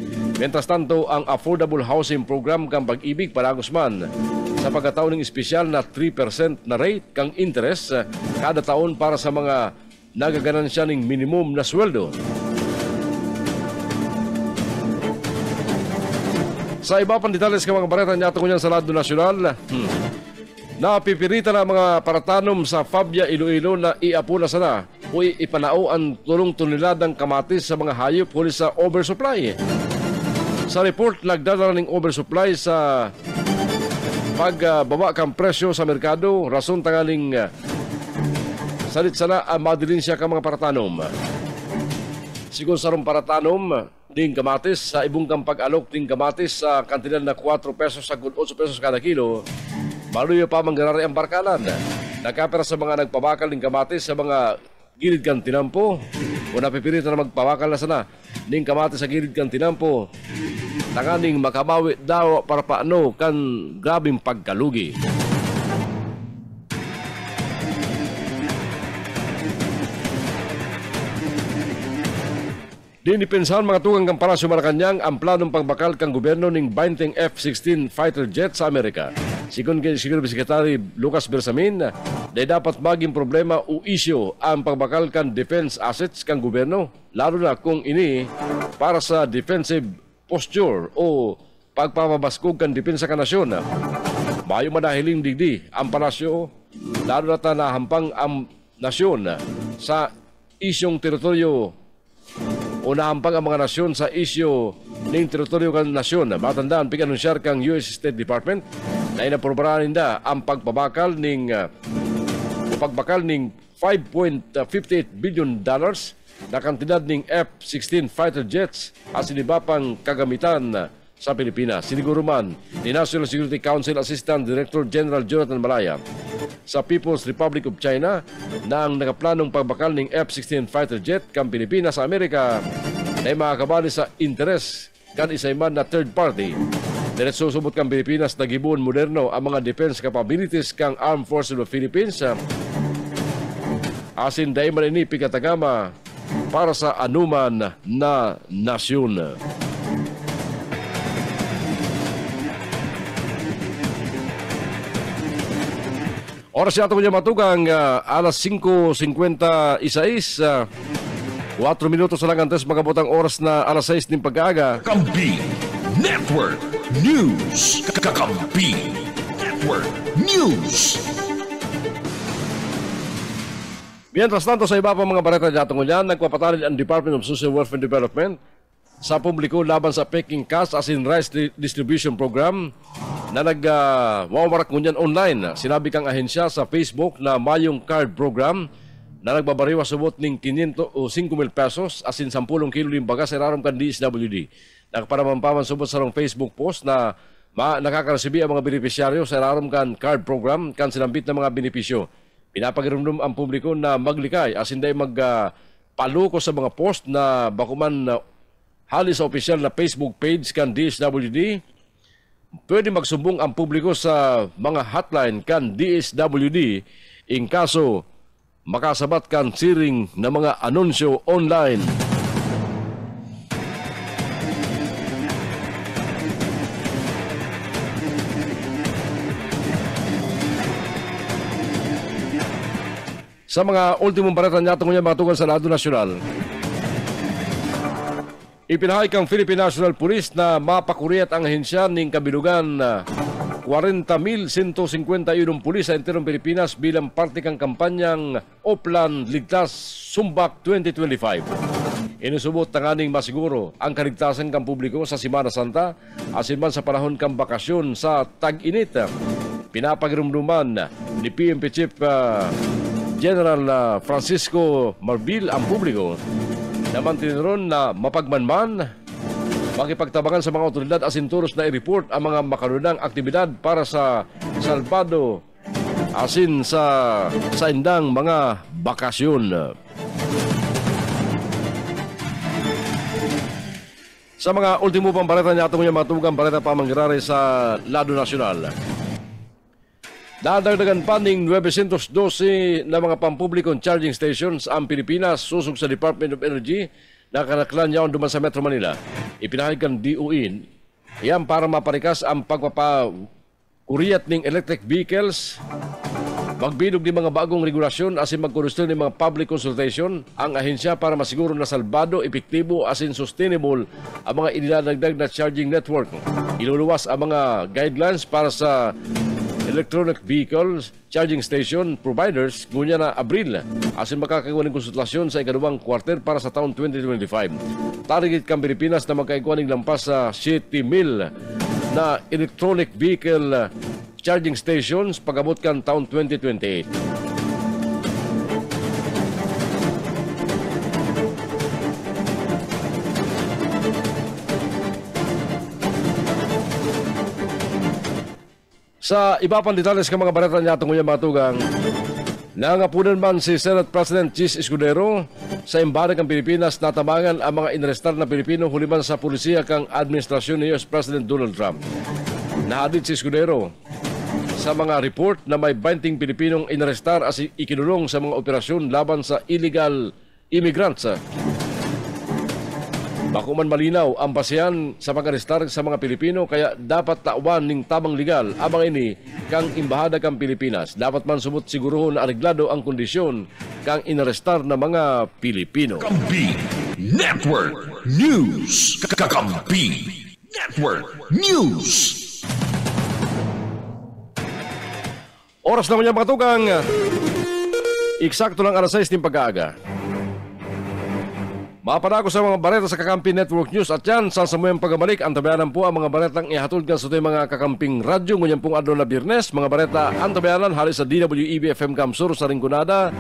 Mientras tanto, ang Affordable Housing Program kang Pag-ibig paragos man sa pagkataon ng espesyal na 3% na rate kang interest kada taon para sa mga nagaganansya ng minimum na sweldo. Sa iba pang detalles ka mga bareta niya tungo sa lado nasyonal, napipirita na mga paratanom sa Fabia Iloilo na iapula sana o ipanao ang tulong tonelada ng kamatis sa mga hayop huli sa oversupply. Sa report, nagdadala ng oversupply sa pagbaba kang presyo sa merkado, rason tangaling salit sana ang madilin siya ka mga paratanom. Sigon sarong paratanom, ding kamatis sa ibong kang pag-alok ding kamatis sa kantidad na 4 pesos sa 8 pesos kada kilo, maluyo pa manggarari ang barkalan. Nakapera sa mga nagpabakal ng kamatis sa mga gilid kang tinampo o napipirita na magpabakal na sana ning kamatis sa gilid kang tinampo tanganing makabawi daw para paano kan grabing pagkalugi. Dinipensahan mga tugang kang Palasyo Malacanang ang planong pagbakal kang gobyerno ng 20 F-16 fighter jet sa Amerika. Sigon kay Secretary Lucas Bersamin, na dapat maging problema o isyo ang pagbakal kang defense assets kang gobyerno, lalo na kung ini para sa defensive posture o pagpapabaskog kang depensa ka nasyon. Mayo madahiling digdi ang Palasyo, lalo na nahampang ang nasyon sa isyong teritoryo o nahampang ang mga nasyon sa isyo ng teritoryo ng nasyon. Matandaan, pig-anunsyar kang US State Department na inaprobahan ninda ang pagbakal ng $5.58 billion na kantidad ng F-16 fighter jets at siniba pang kagamitan sa Pilipinas. Siniguro man ni National Security Council Assistant Director General Jonathan Malaya sa People's Republic of China na ang nakaplanong pagbakal ng F-16 fighter jet kang Pilipinas sa Amerika ay makakabali sa interes kan isayman na third party. Diretso subot kang Pilipinas na gibuon moderno ang mga defense capabilities kang Armed Forces of the Philippines asin dahil man ini pikatagama para sa anuman na nasyon. Oras yato ko niya matugang alas 5:56. 4 minutos na lang antes magabotang oras na alas 6 ng pag-aaga. Kakampi Network News. Kakampi Network News. Mientras tanto, sa iba pa mga bareta dito ngunyan, nagpapatalin ang Department of Social Welfare and Development sa publiko laban sa Peking Cash as in Rice Distribution Program na nagwawarak ngunyan online. Sinabi kang ahensya sa Facebook na mayong card program na nagbabariwa subot ng 5,000 o 5,000 pesos as in 10 kilo ng bagas sa raram kan DSWD. Nagparampaman subot sa rong Facebook post na nakakaresibi ang mga benepisyaryo sa raram kan card program kan sinambit ng mga benepisyo. Pinapagirumdum ang publiko na maglikay as hindi paluko sa mga post na bakuman halis sa opisyal na Facebook page kan DSWD. Pwede magsumbong ang publiko sa mga hotline kan DSWD in kaso makasabat kan siring na mga anunsyo online. Sa mga ultimong barata niya tungo niya matugan sa lado nasyonal, ipinahay kang Philippine National Police na mapakuriyat ang ahensya ng kabilugan 40,151 pulis sa enterong Pilipinas bilang parte kang kampanyang Oplan Ligtas Sumbak 2025. Inusubot na nganing masiguro ang kaligtasan kang publiko sa Semana Santa asin man sa panahon kang bakasyon sa tag-init. Pinapagirumduman ni PNP Chief General Francisco Marbil ang publiko naman tiniron na mapagmanman makipagtabangan sa mga otoridad asin turos na i-report ang mga makanunang aktibidad para sa salbado asin sa indang mga bakasyon. Sa mga ultimo pang balita niya itong matugang balita pa mangyari sa lado nasyonal. Dadagdagan pa ng 912 na mga pampublikong charging stations ang Pilipinas susog sa Department of Energy na kanaklan yaon duman sa Metro Manila. Ipinahid kang DOE yan para maparikas ang pagpapakuriyat ng electric vehicles, magbidog ng mga bagong regulasyon asin magkonstruct ng mga public consultation ang ahensya para masiguro na salbado, epektibo asin sustainable ang mga inilalagdag na charging network. Iluluwas ang mga guidelines para sa electronic vehicles charging station providers ngunya na Abril asin makakagawa ng konsultasyon sa ikaduwang kwarter para sa taon 2025. Target kang Pilipinas na magkaiguan ng lampas sa 7,000 na electronic vehicle charging stations pagabot kan taon 2028. Sa iba pang detalles ka mga barata niya itong matugang, nangapunan man si Senate President Chis Escudero sa embara ng Pilipinas na tabangan ang mga inrestar na Pilipino huliman sa pulisiya kang administrasyon ni US President Donald Trump. Nahadid si Escudero sa mga report na may 20 Pilipinong inrestar as ikinulong sa mga operasyon laban sa illegal immigrants. Bakuman malinaw ang basihan sa pag-arestar sa mga Pilipino kaya dapat tawan ng tamang legal abang ini kang imbahada kang Pilipinas. Dapat man sumut siguruhon na areglado ang kondisyon kang inarestar na mga Pilipino. Kakampi Network News. Kakampi Network News. Oras naman niya mga tugang. Eksakto lang alas 6 ng pag-aaga. Mapanako sa mga bareta sa Kakampi Network News at yan sa samayang pagkamalik ang tabayanan po ang mga baretang ihatod ka sa ito mga kakamping radyo ngunyan pong adto na Biyernes. Mga bareta ang tabayanan halis sa DWEB FM Kamsur sa Rinconada.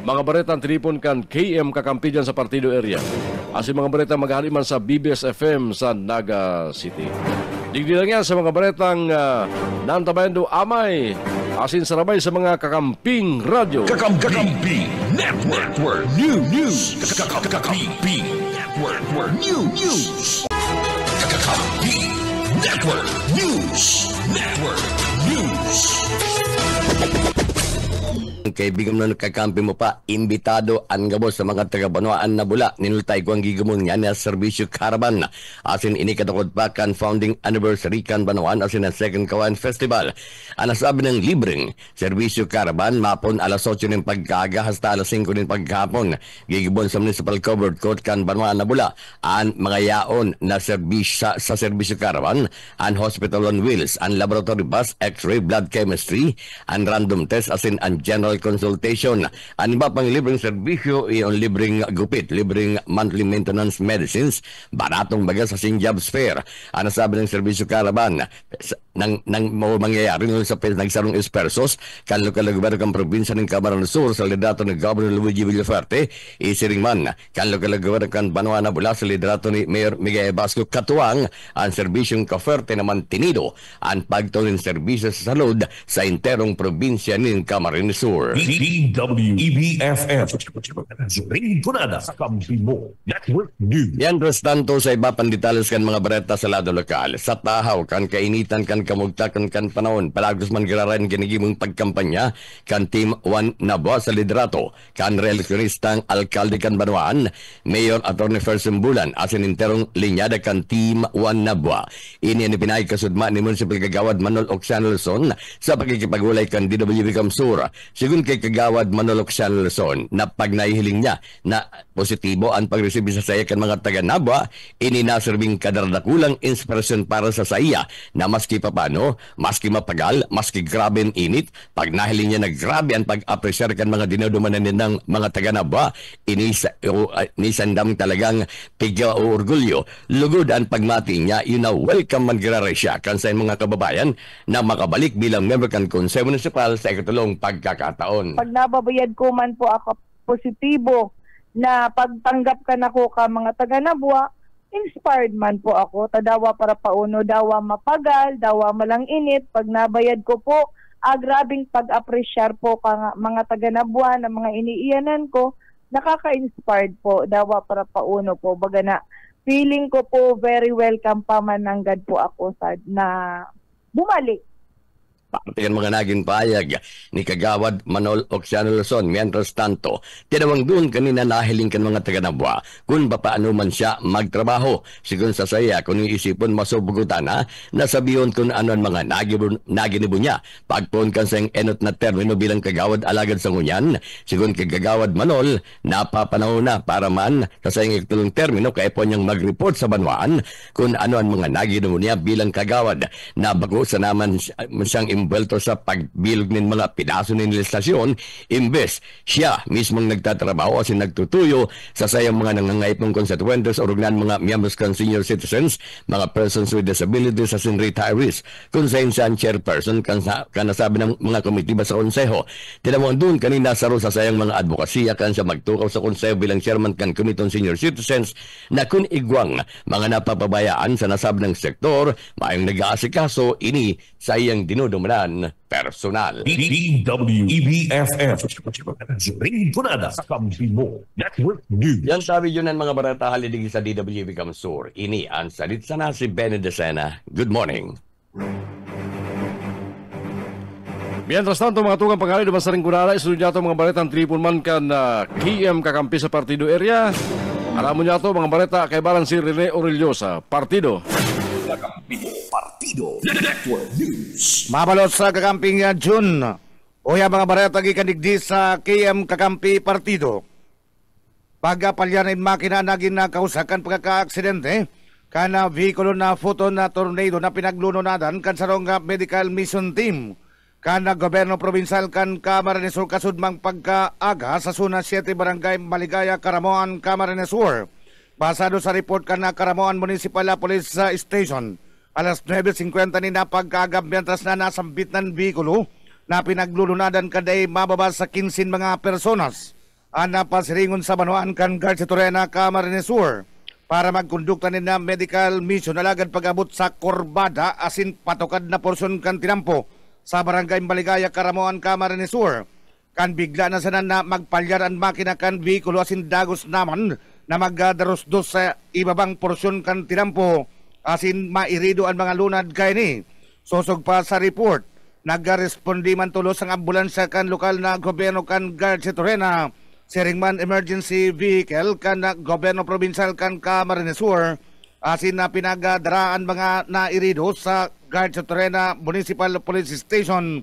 Mga bareta ang tinipon kan KM Kakampi dyan sa Partido area. As mga bareta maghaliman sa BBS FM sa Naga City. Digdi lang yan sa mga baretang nantabayan do amay asin sarabay sa mga kakamping radyo. Kakampi Network. News. Kakampi Network. News. Kakampi Network. News. Kaibigan na nagkakampi mo pa, imbitado ang gabos sa mga taga-Banuaan na bula. Ninultay ko ang gigamon niya na Serbisyo Caravan. Asin inikadakot pa kan founding anniversary kan Banuaan asin ang Second Kawan Festival. Ang nasabi ng libreng Serbisyo Caravan, mapon alas 8 ng pagkaga hasta alas 5 ng pagkapon. Gigibon sa Municipal Covered Court kan Banuaan na bula. Ang mga yaon na serbisyo sa Serbisyo Caravan, ang Hospital on Wheels, ang Laboratory Bus, X-ray, Blood Chemistry, ang Random Test asin ang General Consultation. Ang iba pang libreng serbisyo yung libreng gupit, libreng monthly maintenance medicines, baratong baga sa Job Fair. Ang nasabi ng Serbisyo Caravan, nang mangyayari nung sa nagsarong espersos, kan lokal na gobyerno kang probinsya ng Camarines Sur sa liderato ni Governor Luigi Villaferte, isiring man, kan lokal na gobyerno kang Banuaan na bula sa liderato ni Mayor Miguel Basco Katuang, ang serbisyong kaferte naman tinido, ang pagtuloy ng serbisyo sa salud sa interong probinsya ng Camarines Sur. DWEBFF. Rinconada sa Kampi mo. Network News. Yan restanto sa iba pang detalles kan mga bereta sa lado lokal. Sa tahaw, kan kainitan, kan kamugtakan, kan panahon, palagos man giraran kinigimong pagkampanya, kan Team 1 Nabwa sa liderato, kan reeleksyonistang alkalde kan Banuaan, Mayor Atty. Fersen Bulan, asin interong linyada kan Team 1 Nabwa. Ini ang pinay kasudma ni Municipal Kagawad Manol Oxiano Luzon sa pagkikipagulay kan DWB Kamsur. Sigun kay Kagawad Manol Oxiano Luzon na pag naihiling niya na positibo ang pag-receive sa saya kan mga taga-Nabwa, ini naserbing kadardakulang inspirasyon para sa saya na maski papano, maski mapagal, maski grabe ang init, pag nahiling niya na grabe ang pag-apresyar kan mga dinodumanan ng mga taga-Nabwa, inisandam talagang pigya o orgulyo. Lugod ang pagmati niya, welcome man girare siya kan sa mga kababayan na makabalik bilang member kan Konseho Municipal sa ikatulong pagkakataon. Pag nababayad ko man po ako positibo na pagtanggap ka na ko ka mga taga-Nabwa, inspired man po ako. Tadawa para pauno, dawa mapagal, dawa malang init. Pag nabayad ko po, grabing pag-apresyar po ka mga taga-Nabwa na mga iniiyanan ko, nakaka-inspired po, dawa para pauno po. Baga na, feeling ko po very welcome pa mananggad po ako na bumalik. Partiyan mga naging payag ni Kagawad Manol Oxiano Luzon. Mientras tanto, tinawang doon kanina nahiling kan mga taga-Nabwa kung paano man siya magtrabaho. Sigun sa saya, kung iisipon masubugutan na sabiyon kung ano ang mga naginibo niya. Pagpon kan sa enot na termino bilang Kagawad Alagad sa Ngunyan, sigun kay Kagawad Manol, napapanahon na para man sa sayang iktulong termino kaya po niyang mag-report sa Banuaan kung ano ang mga naginibo niya bilang Kagawad. Nabago sa naman siyang imbelto sa pagbilog ng mga pidaso ng legislasyon, imbes siya mismong nagtatrabaho at nagtutuyo sa sayang mga nangangayip ng constituentes o rugnan mga miyembros kan senior citizens, mga persons with disabilities as in retirees, kung saan siya chairperson kan nasabi ng mga komitiba sa konseho. Tinamang doon kanina sa sayang mga advokasya kan siya magtukaw sa konseho bilang chairman kan Committee on Senior Citizens na kung igwang mga napapabayaan sa nasabi ng sektor, mayong nag-aasikaso, ini sayang dinudumanan personal. DWEBFF. Rinconada sa Kampi mo. Network News. Yan sabi yun ng mga barata halidig sa DWB Kamsur. Ini ang salit sana si Benny Decena. Good morning. Mientras tanto, mga tugang paghalay duman sa Rinconada, isunod niya ito mga baretang tripon man kan KM kakampi sa partido area. Alam mo niya ito mga bareta kay balang si Rene Orillosa, partido. Partido Network News. Mabalot sa kakamping June. Uya mga bareta gikandigdi sa KM Kakampi Partido. Pagapalyanin makina naging nakausakan pagkaka-aksidente kana vehikulo na photo na tornado na pinaglununadan kan sarong medical mission team kana gobyerno provincial kan Camarines Sur kasudmang pagkaaga sa Suna 7 Barangay Maligaya, Caramoan, Camarines Sur. Basado sa report kan na Caramoan Municipal Police Station, alas 9:50 ni napagkagab mientras na nasambit ng vehikulo na pinaglulunadan kaday mababa sa 15 mga personas. Ang napasiringon sa Banuaan kan Garcia Torena, Camarines Sur para magkondukta ni na medical mission alagad pag-abot sa Corbada asin patokad na porsyon kan tinampo sa barangay Baligaya, Karamoan, Camarines Sur. Kan bigla na sana na magpalyar ang makina kan vehikulo asin dagos naman na magdaros-dos sa ibabang porsyon kan tinampo asin mairido ang mga lunad kay ni. Sosog pa sa report, nagrespondi man tulos ang ambulansya kan lokal na gobyerno kan Garcia Torena, Siringman Emergency Vehicle kan gobyerno provincial kan Camarines Sur, asin na pinagadaraan mga nairido sa Garcia Torena Municipal Police Station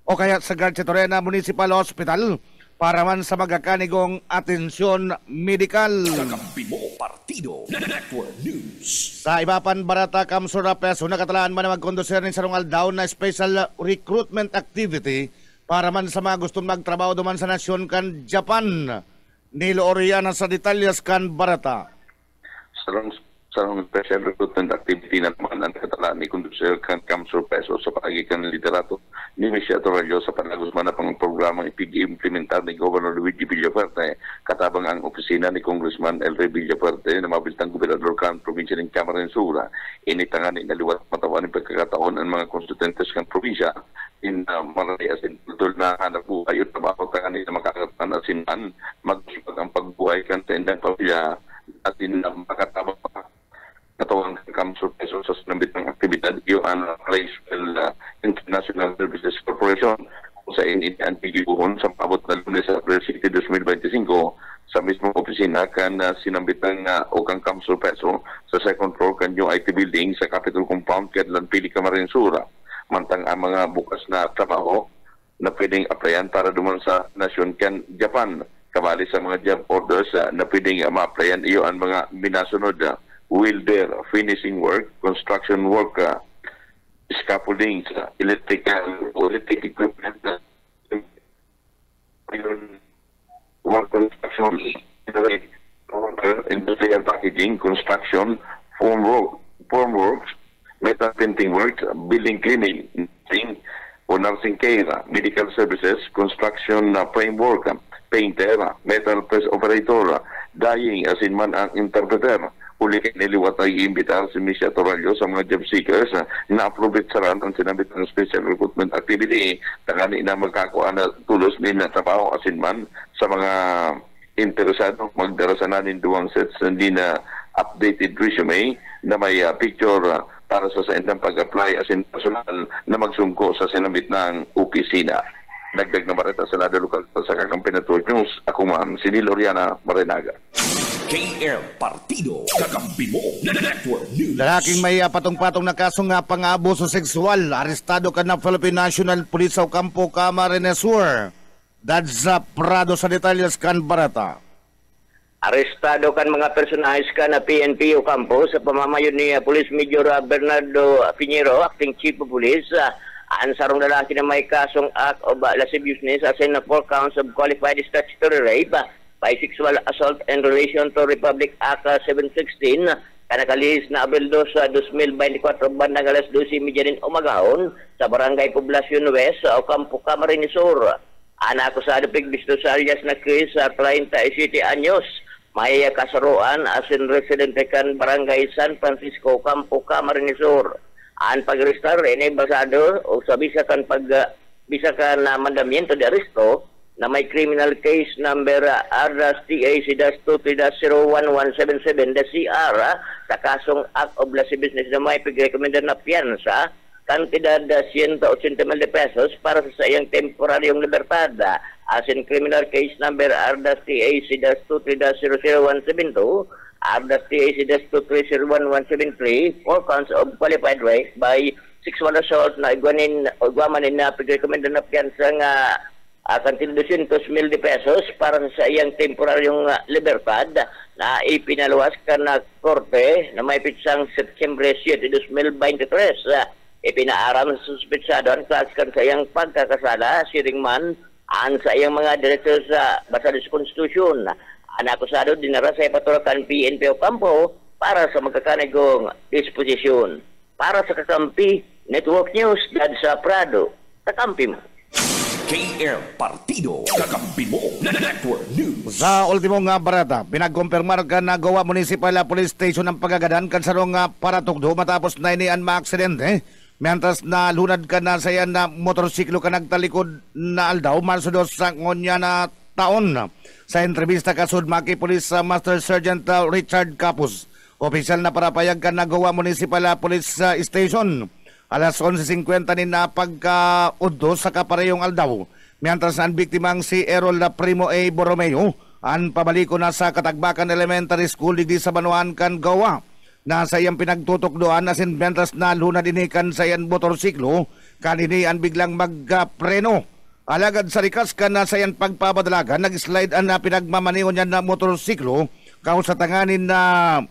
o kaya sa Garcia Torena Municipal Hospital para man sa magakanigong atensyon medikal. Kakampi mo partido Network News. Sa iba pan barata kamsura peso nakatalaan man na magkondusir ni sarong aldaw na special recruitment activity para man sa mga gustong magtrabaho duman sa nasyon kan Japan. Nilo Oriana sa detalyas kan barata. Sarong special recruitment activity na naman ang katalaan ni Conductor kan Kamsur Peso sa paagikan ng liderato ni Michelle Torrello sa panagusman na pang programang ipig-implementar ni Governor Luigi Villafuerte katabang ang opisina ni Congressman Elrey Villafuerte na mabiltang gobernador kan probinsya ng Camarines Sur. Initangan ni naliwat matawan ng pagkakataon ang mga konstituentes kan probinsya in Marayas in Pudol na anak buhay at trabaho ka kanina makakatan asinman magsipag ang pagbuhay kan tendang pamilya at in makatabang katawang Kamsur Peso sa sinambit ng aktibidad iyo ang Racewell International Services Corporation kung sa inian pigibuhon sa mabot na Lunes sa April 6, 2025 sa mismong opisina kan sinambit ng Okang Kamsur Peso sa second floor kan yung IT building sa Capitol Compound Kedlan Pili Camarines Sur. Mantang ang mga bukas na trabaho na pwedeng applyan para duman sa nasyon kan Japan. Kabali sa mga job orders na pwedeng ma-applyan iyo ang mga minasunod welder, finishing work, construction work, scaffolding, electric equipment, work construction, industrial packaging, construction, form works, metal painting work, building cleaning, nursing care, medical services, construction framework, painter, metal press operator, dyeing, asin man ang interpreter. Uli niliwat ay iimbitar si Michelle Torrello sa mga job seekers na approve sa ran ang sinabit ng special recruitment activity. Tangani na magkakuha na tulos din na trabaho asin man sa mga interesado magdarasanan duwang sets hindi na updated resume na may picture para sa sendang pag-apply asin personal na magsungko sa sinabit ng opisina. Dagdag na bareta sa Lada Lokal sa Kakampi Network News. Ako ma'am, si Loriana Marenaga. KM Partido, kakampi mo Network News. Lalaking may patong-patong na kaso nga pang-abuso sexual, arestado ka na Philippine National Police sa Campo Camarines Sur. Dadza Prado sa detalyas kan barata. Arestado kan mga personahes ka na PNP o Campo sa pamamayon ni Police Major Bernardo Pinheiro, acting Chief of Police. Ang sarong lalaki na may kasong act of lasciviousness as in 4 counts of qualified statutory rape by sexual assault in relation to Republic Act 716 kanakalis na Abril 2, 2024 bandang alas 12:30 umagahon sa Barangay Poblacion West o Campo Camarines Sur. Ang akusado pigbisto sa alias na Chris 37 anyos may kasaruan as in residente kan Barangay San Francisco, Campo Camarines Sur. Ang pag-restar ini basado o sa bisa kan na mandamiento de arresto na may criminal case number RDAC-2-01-177-CR sa kasong Act of Lascivious Business na may pag-recommended na piyansa kantidad 180,000 pesos para sa sayang temporaryong libertad as in criminal case number RDAC-2-3-00172 RDAC-2-3-01173 4 counts of qualified rape by sexual assault na igwamanin na pag-recommended na piyansa nga akan 200,000 pesos para sa iyang temporaryong libertad na ipinaluwas ka na korte na may pitsang September 7, 2023. Ipinaaram sa suspetsado ang klaskan sa iyang pagkakasala, siringman ang sa iyang mga direktor sa Basado sa Konstitusyon. Ang akusado dinara sa ipaturakan PNP o Campo para sa magkakanigong disposisyon. Para sa Kakampi Network News, Dadza Prado, Kakampi mo. KM Partido, kakampi mo Network News. Sa ultimong nga barata, pinagkumpirmar ka na Goa Municipal Police Station ang pagagadan kan sarong paratugdo matapos na ini ang maaksidente Mientras na lunad ka na sayan na motorsiklo ka nagtalikod na aldaw, Marso 2 sa ngonya na taon. Sa entrevista kasud Maki Police Master Sergeant Richard Capus, opisyal na parapayag ka na Goa Municipal Police Station. Alas 11:50 ni na pagka-udto sa kaparehong aldaw. Mientras ang biktimang si Errol Primo A. Borromeo, ang pabaliko na sa Katagbakan Elementary School digdi sa Banuan kan Goa. Nasa iyang pinagtutukdoan na sinbentras na luna dinikan sa iyang motorsiklo, kanini ang biglang magpreno. Alagad sa rikas ka na sa iyang pagpapadalagan, nag-slide ang pinagmamaniho niya na motorsiklo, kaus sa tanganin na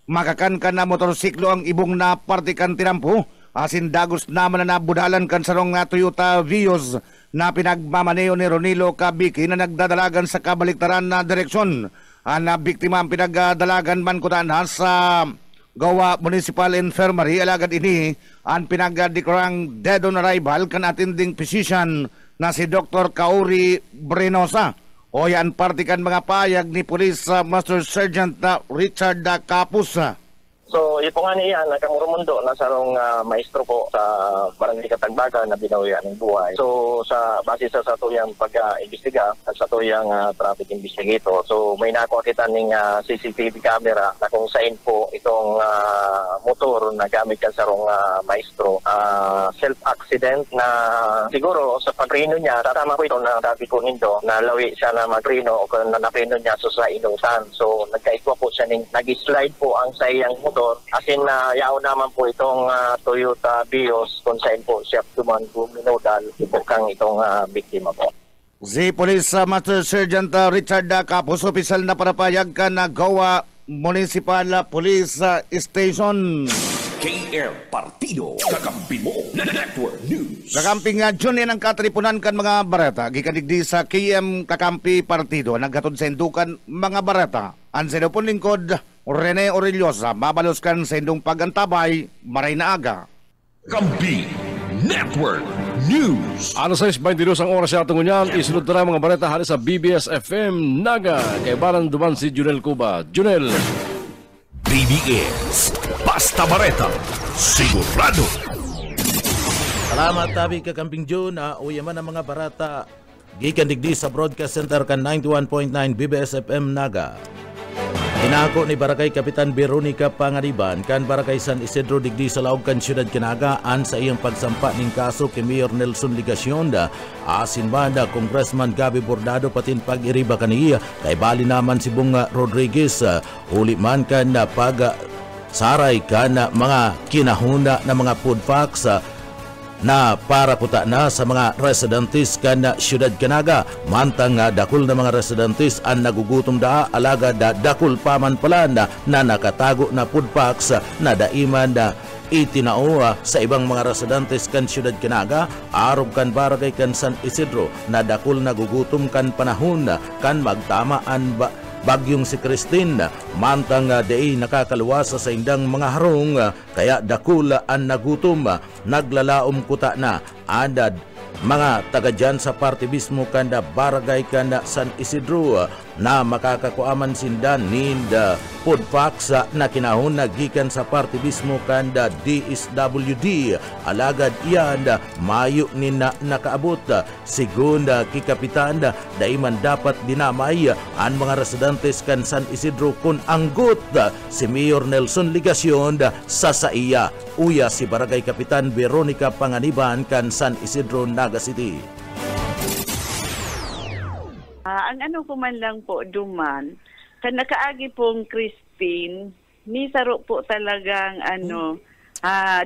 makakan ka na motorsiklo ang ibong na partikan tinampo, asin dagos naman na nabudalan kan sarong Toyota Vios na pinagmamaniho ni Ronilo Kabiki na nagdadalagan sa kabaliktaran na direksyon. Ang biktima ang pinagdalagan man kutaan sa Goa Municipal Infirmary, alagad ini ang pinagdikurang dead on arrival kan attending physician na si Dr. Kauri Brenosa. O yan partikan mga payag ni Police Master Sergeant Richard Capus. So, ito nga niya, nakamurumundo na sarong maestro po sa Barangay Katagbagan na binawian ng buhay. So, base sa tuyang pag-imbestiga at sa tuyang traffic investigator, so may nakuha kita ng CCTV camera na kung saan po itong motor na gamit ka sarong maestro, self-accident na siguro sa pagrino niya, tama po ito na dabi ko nindo na lawi siya na magrino o kung naprino niya sa inutan. So, nagkaikwa po siya nag-slide po ang sayang motor. Asin na yaw naman po itong Toyota Vios kung saan po siya minodal kang itong biktima po. Si Police Master Sergeant Richard Capus, opisyal na parapayag ka na Goa Municipal Police Station. KM Partido, kakampi mo, Network News. Kakamping Jun yan ang katripunan kan mga barata. Gikadigdi sa KM Kakampi Partido. Naghatod sa indukan mga barata. Ang sinupon lingkod, Rene Orellosa, mabalos kan sa indong pagantabay, maray na aga. Kampi Network News. Alas 6:22 ang oras sa atong ngunyan. Isunod na mga bareta halis sa BBS FM Naga. Kay balang duman si Junel Cuba. Junel. BBS Basta Bareta, sigurado. Salamat tabi kakamping June. Uyaman ang mga barata. Gikan digdi sa Broadcast Center kan 91.9 BBS FM Naga. Inako ni Barangay Kapitan Veronica Pangariban kan Barangay San Isidro digdi sa laog kan Siyudad Kinagaan sa iyang pagsampa ning kaso kay Mayor Nelson Ligacion asin banda Congressman Gabi Bordado patin pag-iriba kaniya kay bali naman si Bunga Rodriguez uli man kan pag saray kan mga kinahuna na mga food packs na para puta na sa mga residentes kan Siyudad Canaga. Mantang dakul na mga residentes ang nagugutom alaga dakul paman pala na nakatago na food packs na daiman itinao sa ibang mga residentes kan Siyudad Canaga, arog kan Barangay kan San Isidro na dakul nagugutom kan panahon kan magtamaan bagyong si Christine. Mantang day nakakaluwas sa indang mga harong kaya dakul ang nagutom. Naglalaom kuta na adad mga taga dyan sa parte mismo kanda Barangay kanda San Isidro na makakakuaman sindan ninda food packs na kinahon na gikan sa parte mismo kanda DSWD. Alagad iyan mayo ni nakaabot segunda kikapitan daiman dapat dinamay ang mga residentes kan San Isidro kun anggut si Mayor Nelson Ligacion sa saiya. Uya si Barangay Kapitan Veronica Panganiban kan San Isidro, Naga City. Ang ano ko man lang po duman, kan nakaagi pong Christine, ni saro po talagang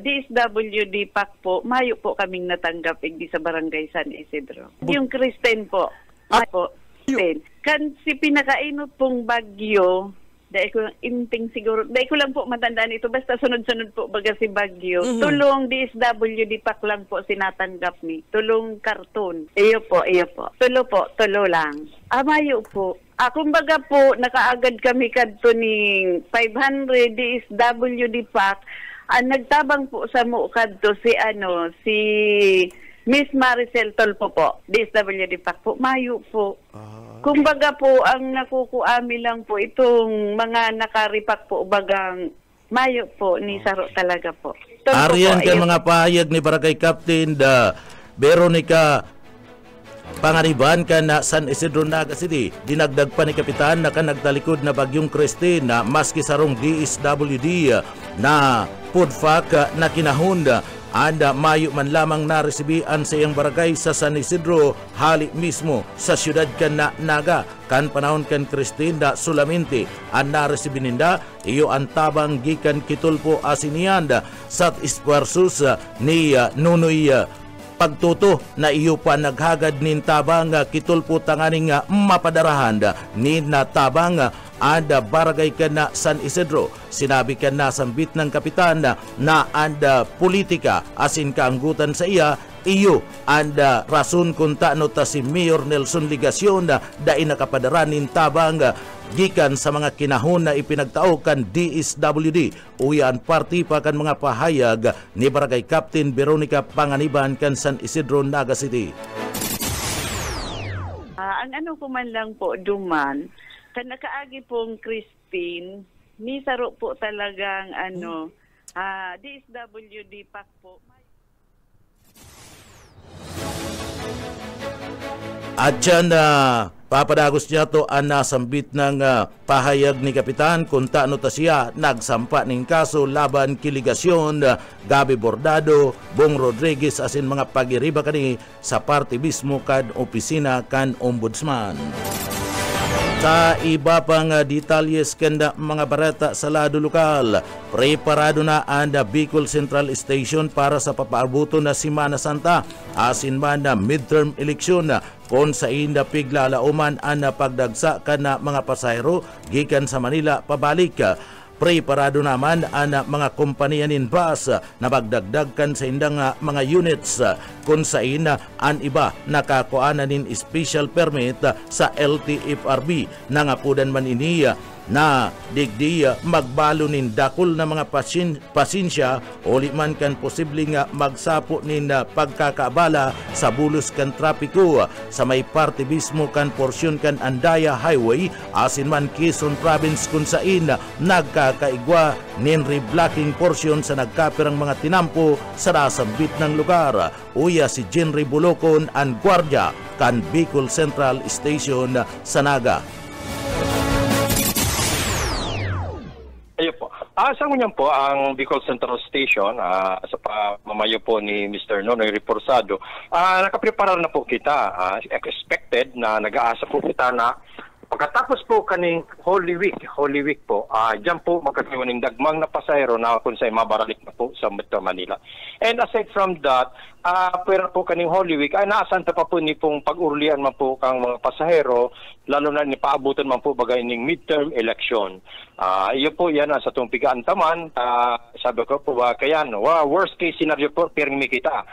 DSWD PAC po, mayo po kaming natanggap di sa Barangay San Isidro. Yung Christine po, Christine. Kan si pinakainot pong bagyo, dahil ko inting siguro, dahil ko lang po matandaan ito, basta sunod-sunod po baga si Bagyo. Tulong DSWD PAC lang po sinatanggap ni. Tulong karton. Iyo po. Tulo lang. Mayo po. Kumbaga po, nakaagad kami kadto ning 500 DSWD PAC. Nagtabang po sa mo kadto si Miss Maricel Tolpo po. DSWD PAC po. Mayo po. Kumbaga po, ang nakukuami lang po itong mga nakaripak po bagang mayo po ni saro talaga po. Arian kan mga pahayag ni Barangay Captain Veronica Panganiban kan na San Isidro Naga City. Dinagdag pa ni Kapitan na nagtalikod na Bagyong Christine na maski sarong DSWD na pudfak na kinahunda anda mayo man lamang naresibian sa iyang barangay sa San Isidro hali mismo sa syudad kan na Naga kan panahon kan Christine da solamente ang naresibininda iyo ang tabang gikan kitulpo asinianda sa ispuersus ni Nunoy pagtuto na iyo pa naghagad nin tabang kitulpo tanganing mapadarahan ni na tabang anda barangay ka na San Isidro. Sinabi ka na sambit ng kapitan na anda politika asin kaanggutan sa iya iyo anda rason kung taano ta si Mayor Nelson Ligacion dai nakapadaran tabang gikan sa mga kinahon na ipinagtao kan DSWD. Uyan party pa kan mga pahayag ni Barangay Captain Veronica Panganiban kan San Isidro Naga City. Ang ano ko man lang po duman kan nakaagi pong Christine, ni saro po talagang DSWD pack po. At dyan papadagos niya to ang nasambit ng pahayag ni Kapitan kung taano ta siya nagsampa ng kaso laban Kiligasyon, Gabi Bordado, Bong Rodriguez asin mga pagiriba kani sa parte mismo kan opisina kan Ombudsman. Sa iba pang detalyes kanda mga barata sa lado lokal, preparado na ang Bicol Central Station para sa papaabuto na Semana Santa asin man na midterm election kung sa inda piglalauman ang pagdagsa ka na mga pasahero gikan sa Manila pabalik. Preparado naman ang mga kompanya nin bus na magdagdagkan sa indang mga units kung sa ina ang iba nakakuana nin special permit sa LTFRB na ngapudan man iniya na digdi magbalo nin dakol na mga pasensya o liman kan posibleng magsapo nin pagkakaabala sa bulos kan trapiko sa may parte mismo kan porsyon kan Andaya Highway asin man Quezon Province kung sain nagkakaigwa nin reblocking porsyon sa nagkapirang mga tinampo sa nasambit ng lugar. Uya si Jenry Bulocon ang gwardya kan Bicol Central Station sa Naga. Ayun po. Sa ngunyan po ang Bicol Central Station sa pamamayo po ni Mr. Nonoy Reforzado, nakaprepara na po kita. Expected na nag-aasa po kita na pagkatapos po kaning Holy Week po, dyan po magkakaroon ng dagmang na pasahero na kung sa'y mabaralik na po sa Metro Manila. And aside from that, pwera po kaning Holy Week, ay naasanta pa po ni pong pag-urlian man po kang mga pasahero, lalo na ni paabutan man po bagay ng midterm election. Iyo po yan sa itong pigaantaman, sabi ko po ba, kaya worst case scenario po, piring kita.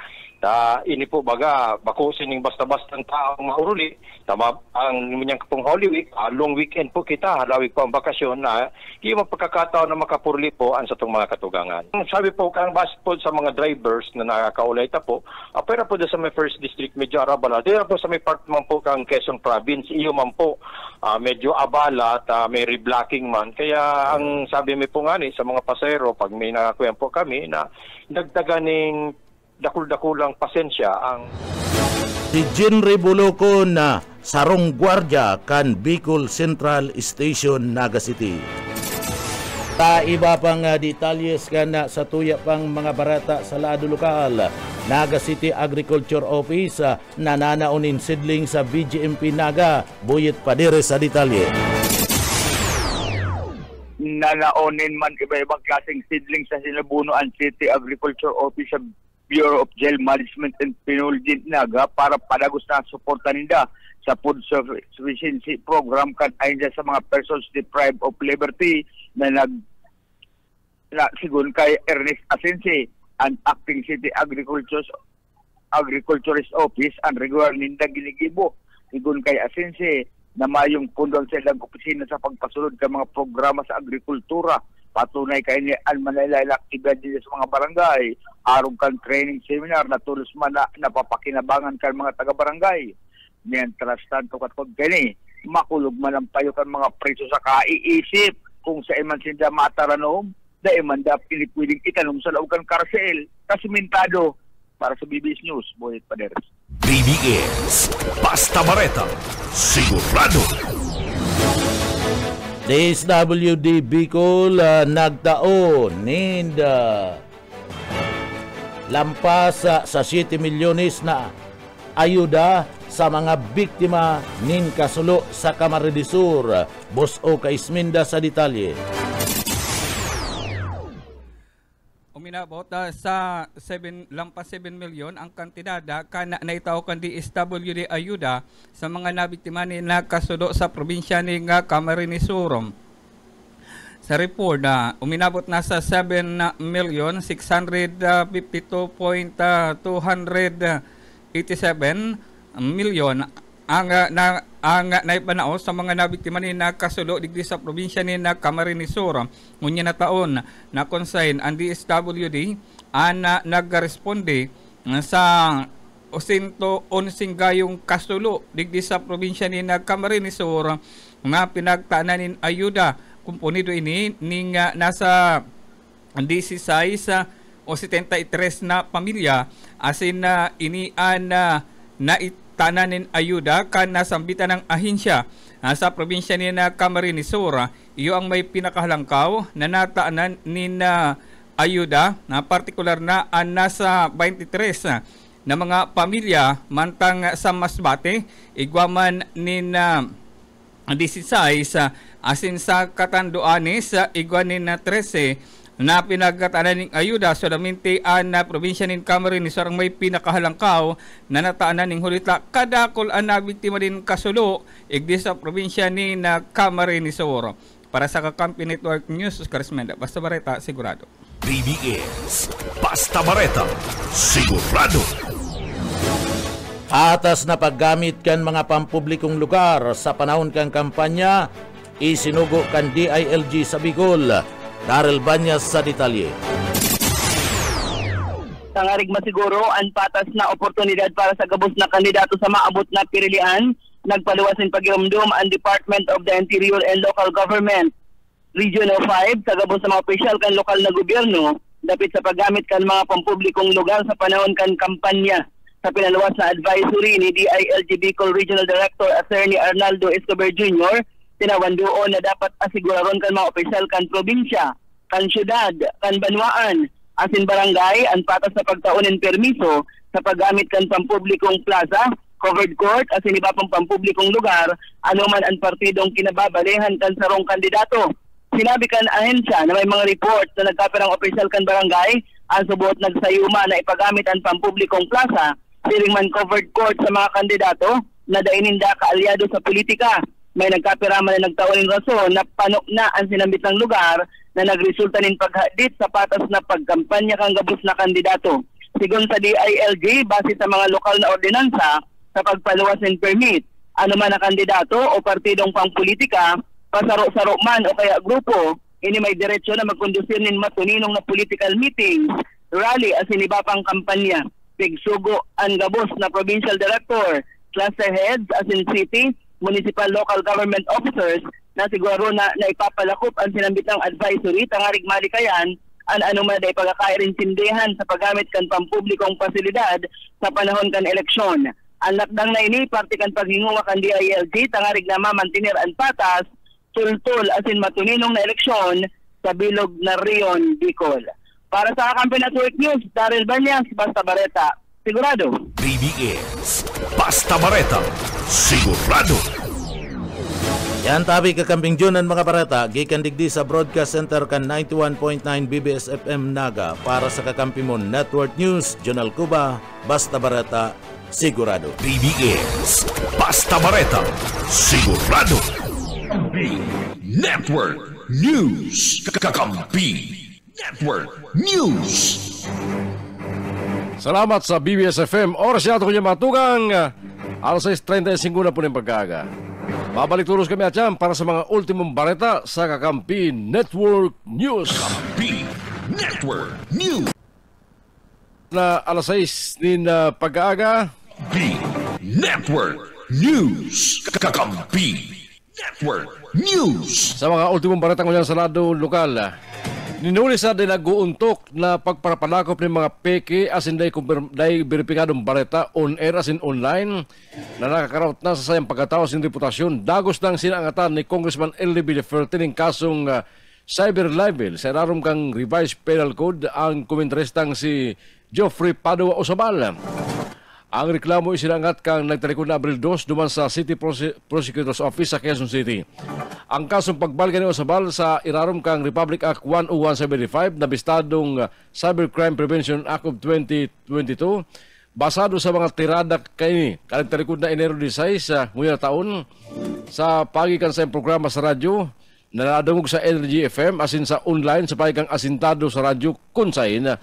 Ini po baga bakusin ng basta-bastang taong mauruli. Ang ninyang pong Holy Week, long weekend po kita, halawig po ang bakasyon na yung pagkakataon na makapurli po ang sa itong mga katugangan. Sabi po, kang base po sa mga drivers na nakakaulay po, pera po sa may First District medyo arabala, dito po sa may part man po kang Quezon Province, iyo man po medyo abala at may reblocking man. Kaya ang sabi mo po nga sa mga pasahero, pag may nakakuyan po kami na dagdaganing dakul-dakulang pasensya ang si Jenry Bulocon na sarong gwardya kan Bicol Central Station Naga City. Ta iba pang detalyes kan sa tuya pang mga barata sa lado lokal, Naga City Agriculture Office nananaonin sidling sa BGMP Naga. Buyet Padire sa detalye. Nanaonin man iba-ibang klaseng sidling sa Sinabunuan City Agriculture Office sa Bureau of Jail Management and Penalty Naga para padagos na suporta nila sa food sufficiency program kan ayon sa mga persons deprived of liberty na sigun kay Ernest Asensi ang acting city agriculturist office ang regular ninda ginigibo sigun kay Asensi na mayong kondol sa ilang opisina sa pagpasulod ka mga programa sa agrikultura. Patunay kay ni Almanila aktibidad din sa mga barangay, arong kan training seminar na tulos man na napapakinabangan kan mga taga-barangay. Mientras tanto katkod kani, makulog man ang payo kan mga preso sa kaiisip kung sa iman sinda mataranom, dahil man dapat pwedeng itanong sa loob ng karsel. Kasimentado para sa BBS News, Boyet Paderes. BBS, Basta Bareta, sigurado. DSWD Bicol nagtaon lampas sa 7 milyones na ayuda sa mga biktima nin kasulo sa Camarines Sur. Boss O Kaisminda sa detalye. Uminabot sa lampas 7 milyon ang kantidad kana naitaw kan DSWD ayuda sa mga nabiktima ni nakasulo sa probinsya ni Camarines Sur. Sa report, uminabot na sa 7,652,287 milyon ang naipanao sa mga nabiktima ni nakasulo digdi sa probinsya ni Camarines Sur. Ngunya na taon na consign ang DSWD nagresponde sa 111 gayong kasulo digdi sa probinsya ni Camarines Sur na pinagtaanan ayuda. Kumponido ini ning nasa 16 o 73 na pamilya asin na ini naitananin ayuda kan nasambitan ng ahensya sa probinsya ni Camarines Sur. Iyo ang may pinakahalangkaw na nataanan ni ayuda na partikular na nasa 23 na mga pamilya mantang sa Masbate igwaman ni 16 asin sa Catanduanes igwanin na 13 na pinagkataanan ng ayuda solamente na probinsya ng Camarines Sur ang may pinakahalangkaw na nataanan ng hulita kadakol ang nabiktima din kasulo igdi sa probinsya ni Camarines Sur. Para sa Kakampi Network News, Karismenda, Basta Bareta, sigurado. BBS, Basta Bareta, sigurado. Atas na paggamit kan mga pampublikong lugar sa panahon kang kampanya, isinugo kan DILG sa Bicol. Darrell Banyas sa detalye. Tangarig masiguro ang patas na oportunidad para sa gabos na kandidato sa maabot na pirilian, nagpaluwasin pagirumdum ang Department of the Interior and Local Government Regional 5 sa gabos sa mga opisyal kan lokal na gobyerno dapit sa paggamit kan mga pampublikong lugar sa panahon kan kampanya. Sa pinaluwas na advisory ni DILG Bicol Regional Director Attorney Arnaldo Escobar Jr., tinawan doon na dapat asiguraron kan mga opisyal kan probinsya, kan syudad, kan banwaan, asin barangay, ang patas sa pagtaunin permiso sa paggamit kan pampublikong plaza, covered court, asin iba pang pampublikong lugar, anuman ang partidong kinababalihan kan sarong kandidato. Sinabi kan ahensya na may mga report na nagkapirang opisyal kan barangay, ang subot nagsayuma na ipagamit ang pampublikong plaza, siling man covered court sa mga kandidato na daininda kaalyado sa politika. May nagkapirama na nagtaunin rason na panok na ang sinambit ng lugar na nagresulta nin paghadit sa patas na pagkampanya kang gabos na kandidato. Sigon sa DILG, base sa mga lokal na ordinansa sa pagpaluwas ng permit, anuman na kandidato o partidong pangpolitika, pasaro-saro man o kaya grupo, ini may diretsyo na magkondusir nin matuninong na political meetings, rally as iniba pang kampanya. Pigsugo ang gabos na provincial director, cluster heads as in city, municipal local government officers na siguro na ipapalakop ang sinambit ng advisory tangarig malikayan ang anuman na ipagkakairintindihan sa paggamit kan pampublikong pasilidad sa panahon kan eleksyon. Ang lakdang na ini, parte kan paghingunga kan DILG tangarig na mamantinir ang patas, tultul asin matuninong na eleksyon sa bilog na Rion, Bicol. Para sa Kakampi Network News, Darrell Banyas, Basta Bareta, sigurado. BBS, Basta Bareta, sigurado. Yan tabi Kakamping Junan mga barata, gikan digdi sa Broadcast Center kan 91.9 BBS FM Naga. Para sa Kakampimon Network News, Jonal Cuba, Basta Bareta, sigurado. BBS, Basta Bareta, sigurado. Kakampi Network News. Kakampi Network News. Salamat sa BBS FM. Oras yato ko niya matugang. Alas 6:35 na po ng pagkaga. Babalik tulos kami at yan para sa mga ultimong bareta sa Kakampi Network News. Kakampi Network News. Na alas 6 din pagkaaga. Kakampi Network News. Kakampi Network News. Sa mga ultimong bareta ko yan sa lado lokal. Ninuli sa din nag-uuntok na pagparapalakop ng mga peke as in day beripikadong baleta on air as in online na nakakaraot na sa sayang pagkataos ng reputasyon. Dagos ng sinangatan ni Congressman L.B. Leferte ng kasong cyber libel sa ilalim kang revised penal code ang komentaristang si Geoffrey Padua Osabal. Ang reklamo isinangat kang nagtalikod na Abril 2 duman sa City Prosecutor's Office sa Quezon City. Ang kasong pagbalga ni Osabal sa irarom kang Republic Act 10175 na bistadong Cybercrime Prevention Act of 2022 basado sa mga tirada kay nagtalikod na Enero 16 ngayong taon sa pagikan sa programa sa radyo na nadungog sa Energy FM asin sa online sa pagigang asintado sa radyo kunsay na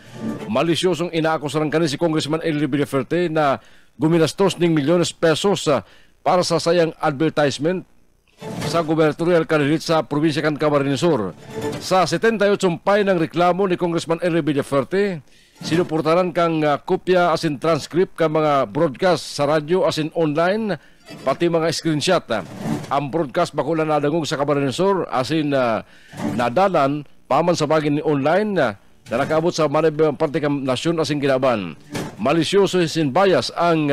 malisyosong inaakusaran kani si Congressman L.B. Leferte na guminastos ng milyones pesos para sa sayang advertisement sa gubernatorial candidate sa probinsya kan Camarines Sur. Sa 78 sumpay ng reklamo ni Congressman L.B. Leferte, sinuportaran kang kopya asin transcript ka mga broadcast sa radyo asin online pati mga screenshot. Ang broadcast bakulan na nadangog sa Camarines Sur asin nadalan paman sa bagin ni online na nakabot sa manibang parte ng nasyon asin ginaban. Malisyoso sin bias ang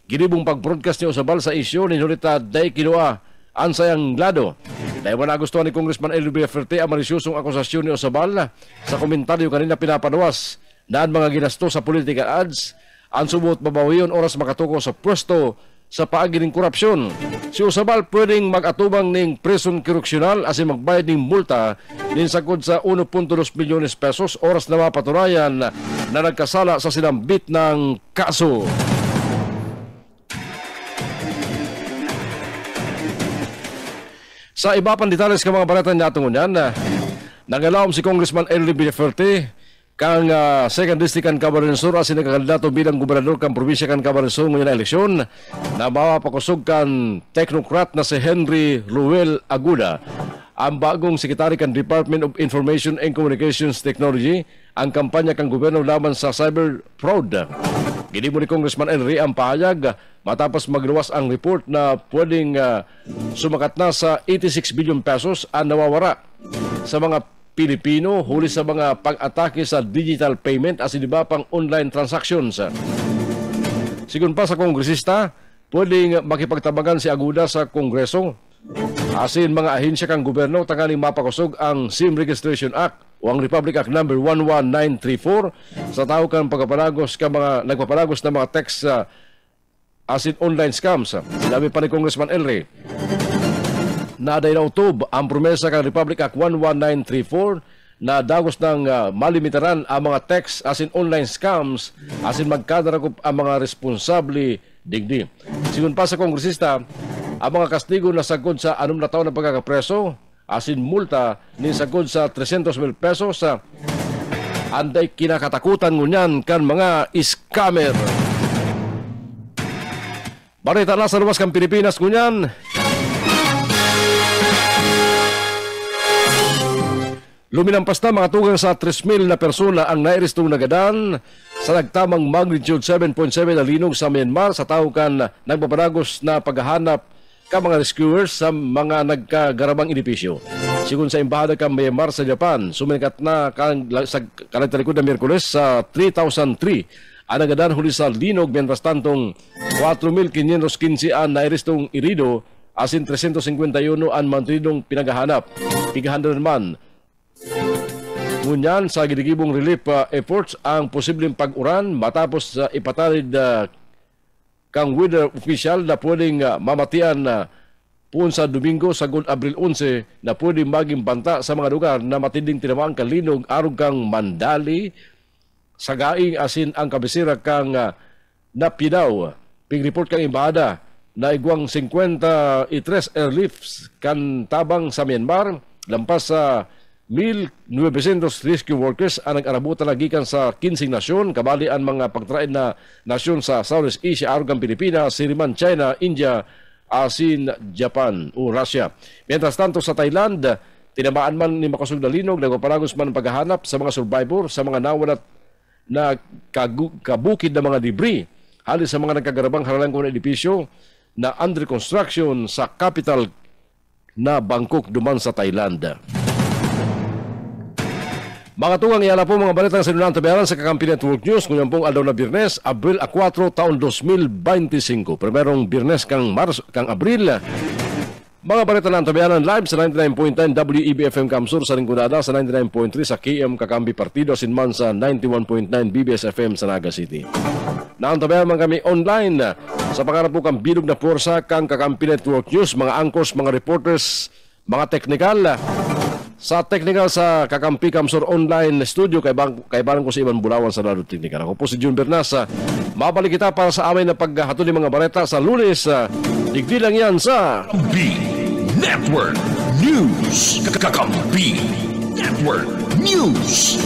ginibong pag-broadcast ni Osabal sa isyo ni Nolita Day Kinoa ang sayang lado. Dahil wala gusto ni Congressman L.B. Leferte ang malisyosong akusasyon ni Osabal sa komentaryo kanina pinapanawas na ang mga ginasto sa political ads ang subot babawiyon oras makatuko sa pwesto sa paagi ng korupsyon. Si Osabal pwedeng mag-atubang ng prison korreksyonal asin magbayad ng multa din sagod sa 1.2 milyones pesos oras na mapatunayan na nagkasala sa sinambit ng kaso. Sa iba pang detalles ka mga balatan natin ngunyan, nangalawam si Congressman L.B. Leferte kang second district kan Camarines Sur asin nagkakandidato bilang gobernador kan probinsya kan Camarines Sur ngayon na eleksyon na mapakusog kan technocrat na si Henry Ruel Aguda ang bagong sekretary kan Department of Information and Communications Technology ang kampanya kang gobyerno laban sa cyber fraud. Ginimo ni Congressman Henry ang pahayag matapos magluwas ang report na pwedeng sumakat na sa 86 billion pesos ang nawawara sa mga Pilipino huli sa mga pag-atake sa digital payment as di ba pang online transactions. Sigun pa sa kongresista, pwedeng makipagtabangan si Aguda sa Kongreso asin mga ahensya kang gobyerno tangaling mapakusog ang SIM Registration Act o ang Republic Act number 11934 sa tao kang pagpapalagos ka mga nagpapalagos na mga text asin online scams. Sinabi pa ni Congressman Elre na day na utob ang promesa kang Republic Act 11934 na dagos ng malimitaran ang mga text asin online scams asin magkadarakop ang mga responsable digdi. Sigun pa sa kongresista, ang mga kastigo na sagod sa 6 na taon na pagkakapreso asin multa ni sagod sa 300,000 pesos anday kinakatakutan ngunyan kan mga scammer. Barita na sa luwas kang Pilipinas ngunyan. Luminampas na mga tugang sa 3,000 na persona ang nairistong nagadan sa nagtamang magnitude 7.7 na linog sa Myanmar sa tao kan nagpapadagos na paghahanap ka mga rescuers sa mga nagkagarabang edipisyo. Sigun sa embahada kang Myanmar sa Japan, sumikat na sa kalagtalikod na Miyerkules sa 3,003 ang nagadan huli sa linog mientras tantong 4,515 ang nairistong irido asin 351 ang mantridong pinaghahanap. 500 man ngunyan sa gidigibong relief efforts ang posibleng pag-uran matapos ipatalid kang weather official na pwedeng mamatian puon sa Domingo sa Abril 11 na pwedeng maging banta sa mga lugar na matinding tinamaan kang linog arog kang Mandali, Sagaing asin ang kabisira kang Napidaw. Pig-report kang imbahada na igwang 53 airlifts kan tabang sa Myanmar lampas sa 1,900 rescue workers ang nag-arabutan na gikan sa 15 nasyon, kabali ang mga pagtrain na nasyon sa Southeast Asia, arugang Pilipinas, Siriman, China, India, asin Japan o Russia. Mientras tanto sa Thailand, tinamaan man ni makasug na linog, nagpaparagos man ang paghahanap sa mga survivor, sa mga nawalat na kabukid na mga debris, halos sa mga nagkagarabang haralangkong na edipisyo na under construction sa capital na Bangkok duman sa Thailand. Mga tungang iyala po mga balitang sinunang tabayaran sa Kakampi Network News ngayon pong aldaw na Biyernes, Abril 4, taon 2025. Primerong Biyernes kang Abril. Mga balita ng tabayaran live sa 99.9 WEB-FM Kamsur sa Rinconada, sa 99.3 sa KM Kakambi Partido, sinman sa 91.9 BBS-FM sa Naga City. Naantabayan man kami online sa pangarap po kang bilog na puwersa kang Kakampi Network News, mga anchors, mga reporters, mga technical. Sa technical sa Kakampi Kamsur Online Studio, kaibaran ko si Ivan Bulawan sa Lado Technical. Ako po si June Bernas. Mabalik kita para sa amin na paghatol ng mga balita sa Lunes. Digdi lang yan sa Kakampi Network News. Kakampi Network News.